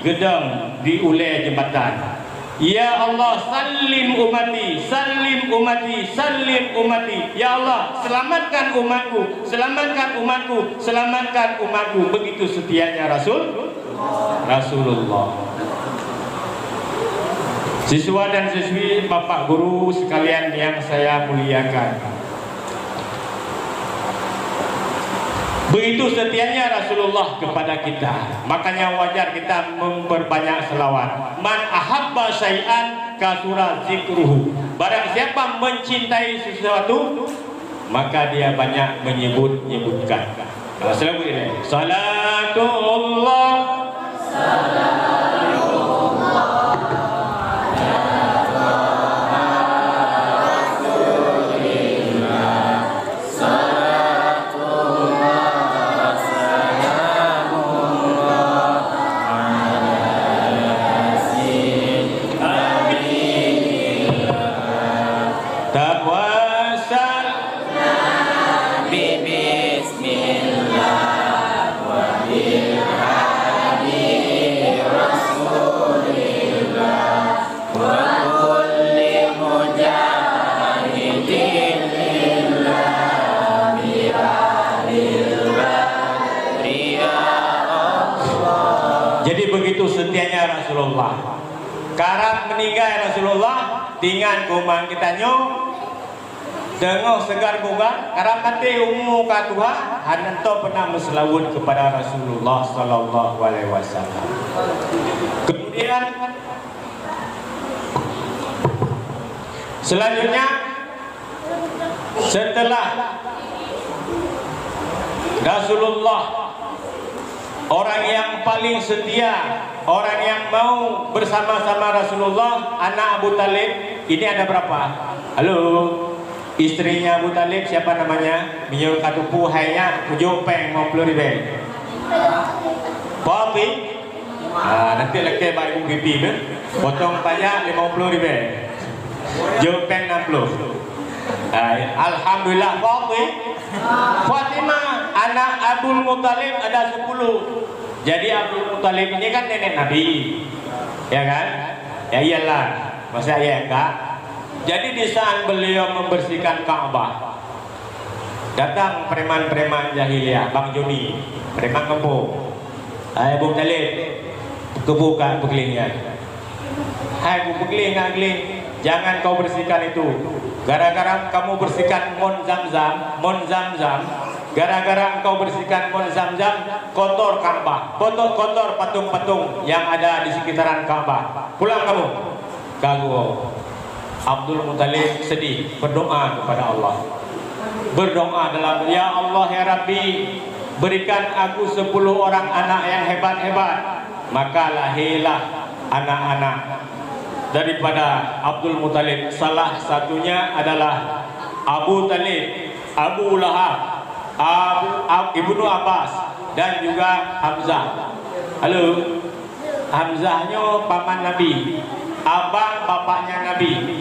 gedang di ulai jembatan. Ya Allah, salim umati, salim umati, salim umati. Ya Allah, selamatkan umatku, selamatkan umatku, selamatkan umatku. Begitu setianya Rasulullah. Siswa dan siswi, Bapak Guru sekalian yang saya muliakan, begitu setianya Rasulullah kepada kita, makanya wajar kita memperbanyak selawat. Man ahabba syai'an kasura zikruhu. Barang siapa mencintai sesuatu, maka dia banyak menyebut-nyebutkan. Salatullah, Rasulullah. Karang meninggal Rasulullah dengan kumang kita nyo dengoh segar bunga karang mati ummu katuha hanento pernah berselawat kepada Rasulullah sallallahu alaihi wasallam. Kemudian selanjutnya setelah Rasulullah, orang yang paling setia, orang yang mau bersama-sama Rasulullah, anak Abu Talib. Ini ada berapa? Halo, istrinya Abu Talib siapa namanya? Minyak katupu hanya Jopeng 50 ribu. Papi? Nanti lagi baik ibu pipi kan? Potong pajak 50 ribu. Jopeng 60. Alhamdulillah Papi. Fatimah anak Abdul Muthalib ada 10. Jadi Abdul Muthalib ini kan nenek Nabi, ya kan? Ya iyalah, masa ya enggak? Jadi di saat beliau membersihkan Ka'bah, datang preman-preman jahiliyah, Bang Joni, preman kampung. Hai Abu Talib, kebuka pekelingnya. Hai Bu pekeling, jangan kau bersihkan itu. Gara-gara kamu bersihkan mon zam-zam, gara-gara engkau bersihkan mon zam-zam, kotor Ka'bah, kotor patung-patung yang ada di sekitaran Ka'bah. Pulang kamu. Gagu. Abdul Muthalib sedih, berdoa kepada Allah. Berdoa dalam, ya Allah ya Rabbi, berikan aku 10 orang anak yang hebat-hebat. Maka lahirlah anak-anak daripada Abdul Muthalib. Salah satunya adalah Abu Talib, Abu Lahab, Ibnu Abbas, dan juga Hamzah. Halo, Hamzahnya paman Nabi, abang bapaknya Nabi.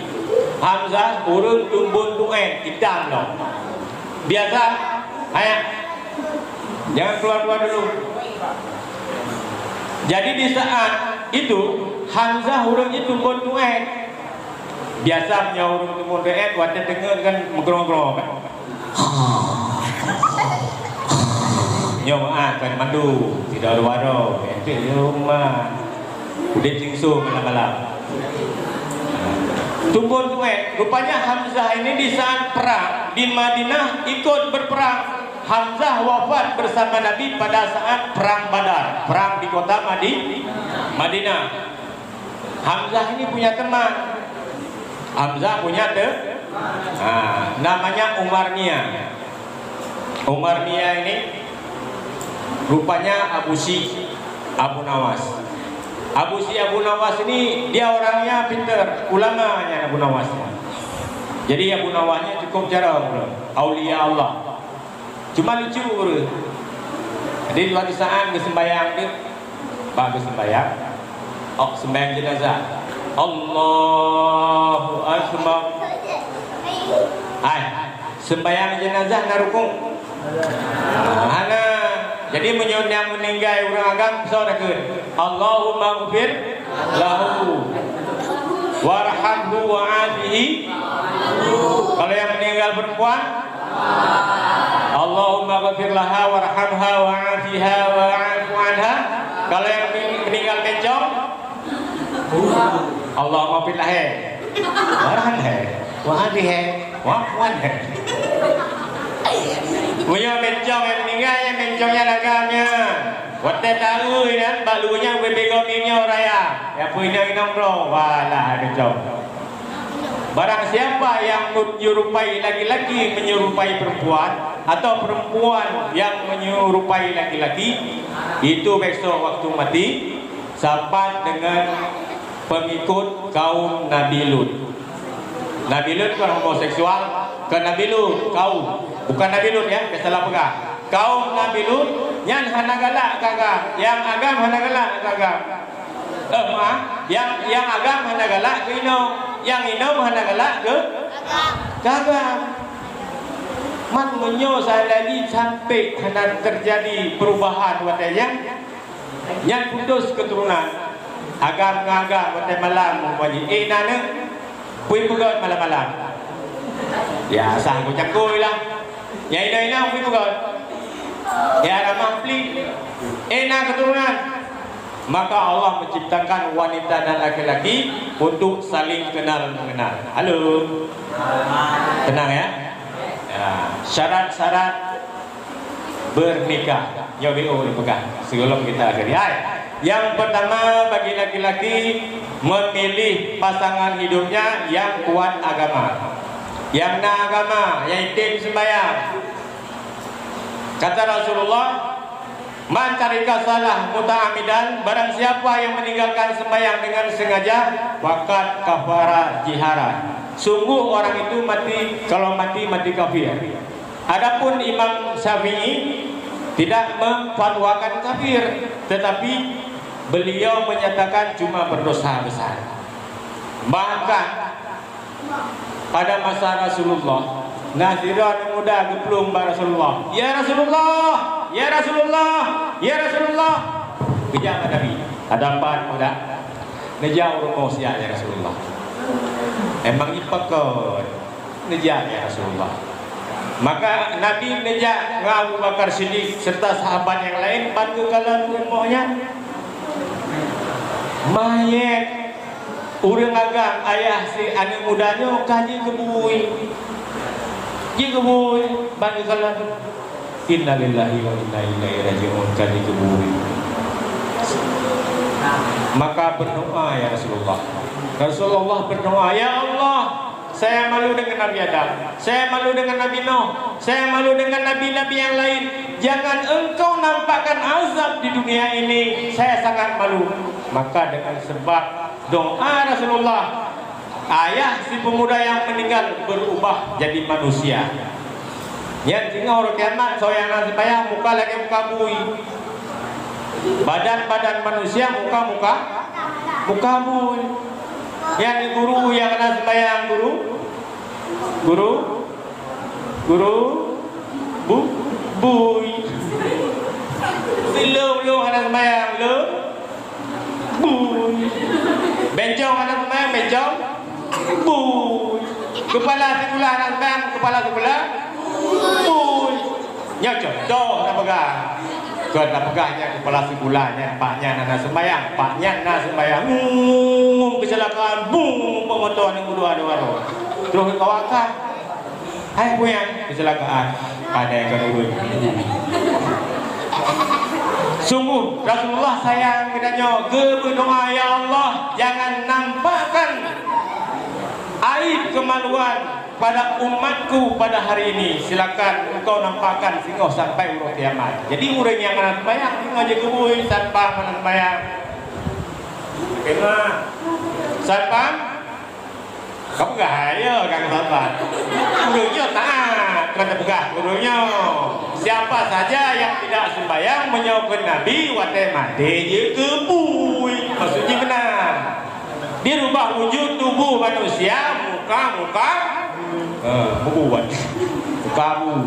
Hamzah urun tumbun tuen hitam dong. Biasa, ayo, jangan keluar dulu. Jadi di saat itu Hamzah urungnya tumbun tuen. Biasanya urung tumbun tuen, wadah dengar kan mengerong-gerong kan. Nyoba kan mandu tidak ada waro, itu rumah. Udah cingsu malam-malam. Tumbun tuen. Rupanya Hamzah ini di saat perang di Madinah ikut berperang. Hamzah wafat bersama Nabi pada saat perang Badar, perang di kota Madinah. Hamzah ini punya teman. Hamzah punya namanya Umar Nia. Umar Nia ini rupanya Abu Nawas. Abu Nawas ini dia orangnya pinter, ulamanya Abu Nawas. Jadi Abu Nawasnya cukup jarang, aulia Allah. Cuma lucu. Jadi suatu saat bersembayang dia, bersembayang, sembahyang jenazah. Allahu Akbar. Sembahyang jenazah narukung. Jadi yang meninggal orang agam saudara Allahumma ghfir lahu warhamhu wa'afihi. Kalau yang meninggal perempuan, Allahumma ghfir laha warhamha wa'afiha wa'afu anha. Kalau yang meninggal bencong, Allah maafin lah waran wadi wan punya mencong yang meninggal yang mencongnya dagamnya waktu tahu kan balunya bebego minyo raya ya punya nongkrong walah mencong. Barang siapa yang menyerupai laki-laki menyerupai perempuan atau perempuan yang menyerupai laki-laki, itu besok waktu mati sama dengan pengikut kaum Nabi Lut. Nabi Lut kan homoseksual, ke Nabi Lut kaum, bukan Nabi Lut ya, salah pegang. Kaum Nabi Lut yang hana galak kagak, yang agam hana galak kagak. Yang agam hana galak ke ino, yang ino hana galak ke kagak. Man menyo lagi sampai hana terjadi perubahan watanya, yang putus keturunan agam ngagam watai malam wajib nana pui pegot malam-malam. Ya sah ku cakui lah. Ya ina pui pegot. Ya ramah pli enak keturunan. Maka Allah menciptakan wanita dan laki-laki untuk saling kenal mengenal. Halo. Tenang ya. Syarat-syarat bernikah. Ya BO dipegang sebelum kita akhiri. Yang pertama bagi laki-laki memilih pasangan hidupnya yang kuat agama, yang na agama, yang intim sembahyang. Kata Rasulullah, man tarika salah muta'amidan, barang siapa yang meninggalkan sembahyang dengan sengaja, faqad kafara jihara. Sungguh orang itu mati, kalau mati kafir. Adapun Imam Syafi'i tidak memfatwakan kafir, tetapi beliau menyatakan cuma berdosa besar. Bahkan pada masa Rasulullah, Naziran muda geplung bar Rasulullah. Ya Rasulullah, ya Rasulullah, ya Rasulullah. Kejar Nabi. Ada empat muda. Nejau rumah ya Rasulullah. Emang ipakot. Nejak ya Rasulullah. Maka Nabi nejak Abu Bakar Siddiq serta sahabat yang lain bantu kalian rumahnya. Mayat urang agam ayah si anak mudanya kaji kebui. Ji kebui bantu kalian. Innalillahi wa inna ilaihi raji'un kaji kebui. Maka berdoa ya Rasulullah. Rasulullah berdoa, ya Allah, saya malu dengan Nabi Adam, saya malu dengan Nabi Nuh, saya malu dengan nabi-nabi yang lain. Jangan engkau nampakkan azab di dunia ini, saya sangat malu. Maka dengan sebab doa Rasulullah, ayah si pemuda yang meninggal berubah jadi manusia. Yang tinggal orang kiamat, soalnya supaya muka lagi muka bui. Badan manusia muka bui. Yang guru yang kena sembahyang guru bui. Belum kena sembahyang bui. Bencong kena sembahyang bencong bui. Kepala sekolah kena sembahyang kepala sekolah bui. Nyocok doh nak pegang. Kau nak pegangnya kepala sekolahnya, paknya nak sembahyang, kecelakaan, pemotor yang dua-dua. Terus kawakan, hai punya kecelakaan, ada yang kedua. Sungguh Rasulullah sayang katanya, berdoa ya Allah, jangan nampakkan aib kemaluan pada umatku pada hari ini. Silakan engkau nampakkan sehingga sampai urut kiamat. Jadi orang yang akan sembahyang tinggal aja kebui tanpa sembahyang. Bagaimana? Satpam? Kamu gaya kang satpam. Gurunya taat, kata pegah gurunya. Siapa saja yang tidak sembahyang menyaukan Nabi watai mati je kebui. Maksudnya benar. Dia rubah wujud tubuh manusia, muka membuat kamu.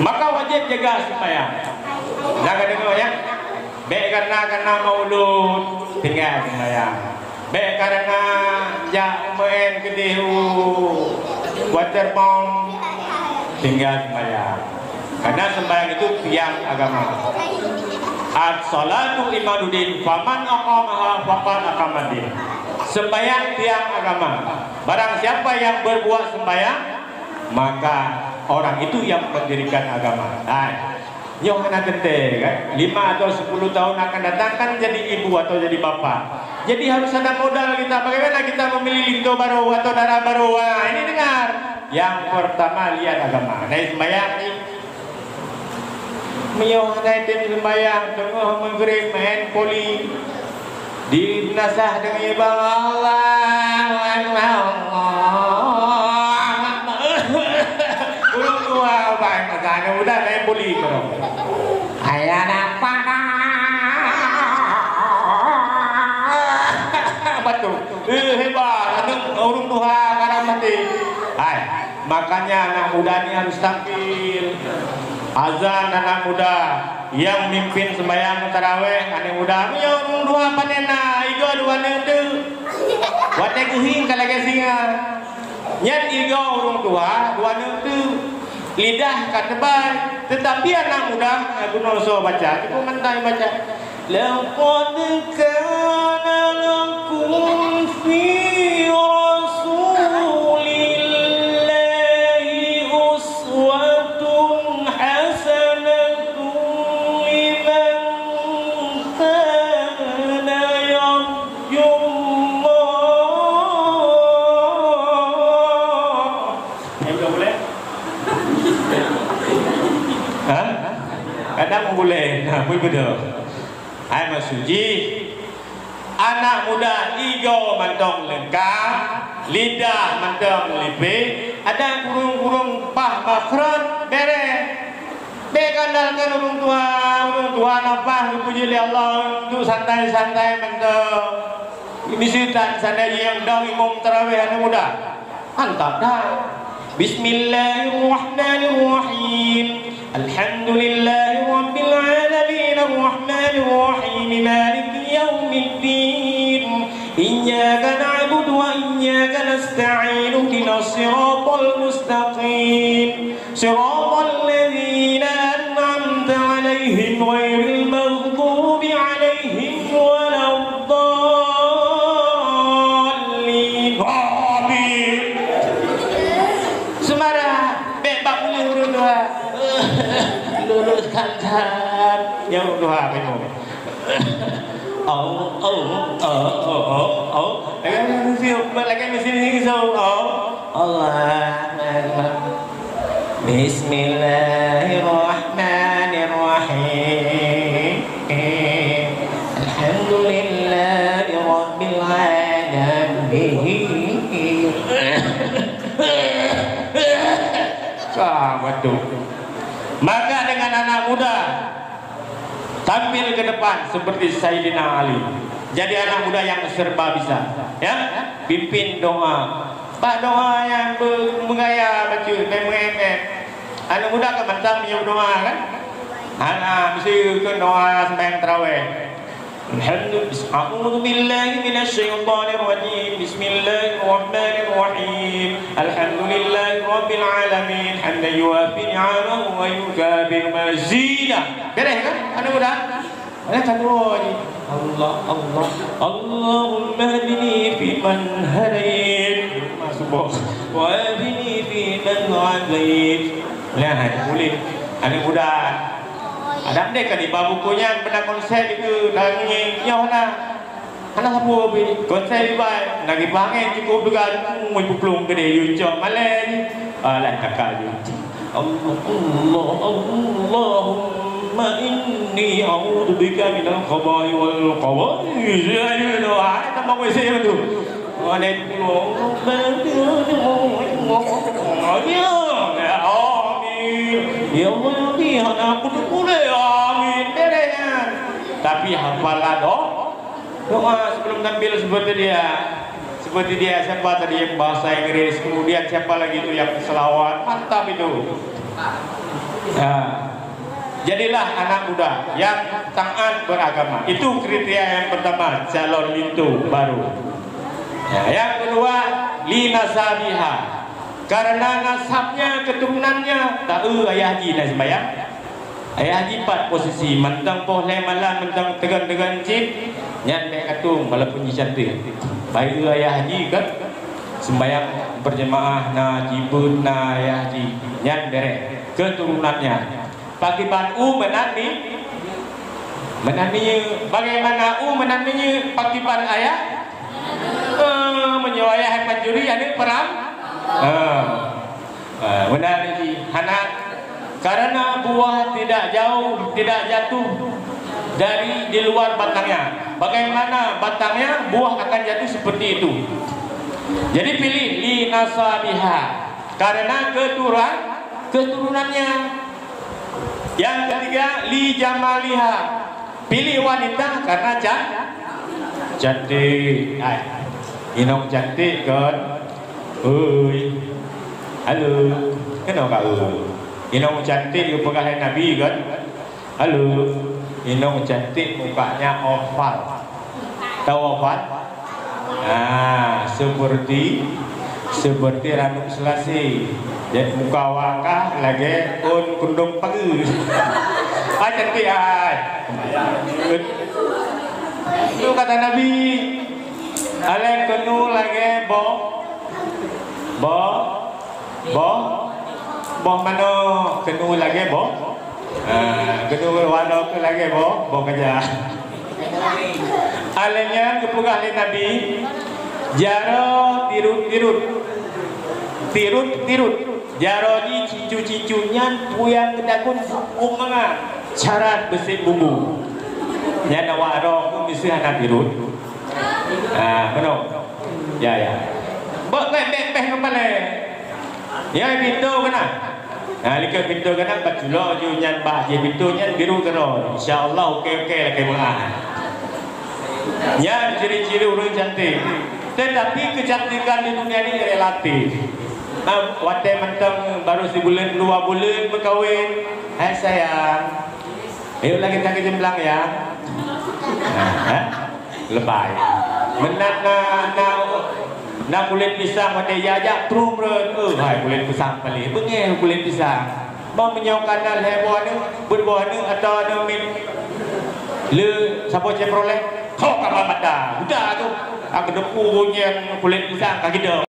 Maka wajib jaga sembahyang. Jaga dengar ya. Baik karena maulud tinggal sembahyang. Baik karena main kedehu water bomb tinggal sembahyang. Karena sembahyang itu tiang agama. As-salatu imaduddin faman aqamaha faqad aqamaddin. Sembahyang tiang agama. Barang siapa yang berbuat sembahyang, maka orang itu yang mendirikan agama. Nyoh anak gede kan 5 atau 10 tahun akan datang kan jadi ibu atau jadi bapak. Jadi harus ada modal kita. Bagaimana kita memilih linto baru atau darah baru? Ini dengar. Yang pertama lihat agama. Nah sembahyang nih. Nyoh anak tim sembahyang tengah maghrib main poli. Di nasah dengan ibang Allah. Urung tua baik makanya udah main poli bro. Ayah apa? Betul. Hebat. Urung tua karena mati. Makanya anak muda ini harus tampil. Azan anak muda yang mimpin sembahyang tarawih anak muda ya urung dua panena igo dua nende wate geuhing kalage singa nyat igo urung dua nende lidah katebay tetapi anak muda kuno so baca cukup mentai baca laqad kana lakum fi rasulillahi uswatun hasanatun liman kana yarjullah. Enggak boleh? Hah? Kadang boleh. Nah, betul. Hai Mas Suji, anak muda igo mantong lengkap, lidah mantong lipe, ada kurung-kurung pah makron bere. Bekandalkan urung tua nafah dipuji oleh Allah untuk santai-santai mantong. Bisitan sana yang dong imam tarawih anak muda. Mantap dah. Bismillahirrahmanirrahim. Alhamdulillahi rabbil alamin arrahmanir rahim maliki yaumiddin iyyaka na'budu wa iyyaka nasta'in ihdinas siratal mustaqim siratal ladzina an'amta 'alaihim ghairil maghdubi 'alaihim waladdallin. Amin. Semara bebak boleh urut doa. Luruskan jalan yang doa minum. Lagi mesin ini so. Allah. Bismillahirrahmanirrahim. Alhamdulillahi rabbil alamin. Betul. Maka dengan anak muda tampil ke depan seperti Sayyidina Ali. Jadi anak muda yang serba bisa, ya. Pimpin doa. Pak doa yang mengaya baca memet. Anak muda kementang dia doa kan? Anak mesti ke doa sembahyang tarawih. Alhamdulillah. A'udzu billahi minasyaitonir rajim. Bismillahirrahmanirrahim. Alhamdulillahi rabbil alamin. Hamdan yuwafi ni'amahu wa yukabir mazidah. Beres kan? Anak muda? Mana kan doa ni? Allah Allahumma hadini fi man hadait. Masuk. Wa hadini fi man hadait. Lihat boleh. Anak muda ada dek kan di bukunya pernah konsep itu dangi nyohna anak apa ini konsep baik lagi pangen cukup juga mau puplung gede yujo malai lah kakak ju Allahumma inni a'udzubika minal khaba'i wal qawa'i jadi doa kita mau isi itu ada ya Allah aku boleh amin derenya tapi hafalah doa sebelum tampil seperti dia siapa tadi yang bahasa Inggris kemudian siapa lagi itu yang selawat mantap itu. Nah, jadilah anak muda yang taat beragama itu kriteria yang pertama calon lintu baru. Nah, yang kedua linasabiha karena nasabnya keturunannya tahu ayah haji nak sembahyang Ayah haji 4 posisi, mentang pohlai malam, mentang tegan-tegan cip, nyan naik katung walaupun cantik. Baik ayah haji kan sembahyang berjemaah na jibun na ayah haji nyan derek keturunannya. Pakiban menani bagaimana menaninya pakiban ayah menyewayah panjuri ada perang benar ini anak karena buah tidak jauh tidak jatuh dari di luar batangnya. Bagaimana batangnya buah akan jatuh seperti itu. Jadi pilih li nasabiha karena keturunannya. Yang ketiga li jamaliha, pilih wanita karena cantik. Inong cantik kan? Halo, kenapa kau? Inong cantik you pegawai Nabi kan? Halo, Inong cantik mukanya oval. Tahu oval? Nah, seperti rambut selasi. Jadi muka wakah lagi kundung pagi. Cantik itu kata Nabi. Alek kenu lagi boh mana kenu lagi kenu wano ke lagi boh kerja. Alenya kepugah oleh Nabi jaro tirut jaro di cicu-cicunya puyang kedakun umanga carat besi bumbu nya nawa ro misi anak tirut keno ya bok beh kepala ya pintu kena. Nah, lihat pintu kena bajulo ju nyan bah je pintunya biru kero. Insyaallah okey lagi mah. Ya ciri-ciri orang cantik. Tetapi kecantikan di dunia ini relatif. Wate mentang baru sebulan 2 bulan berkahwin. Hai sayang. Ayo lagi kita jemblang ya. Lebay. Menat na kulit pisang pada jajak trumren hai kulit pisang paling bengel kulit pisang mau menyaukan dan heboh ni berbuah ni atau ada min le siapa ceproleh kau kabar mata udah tu aku depu bunyi kulit pisang kaki dah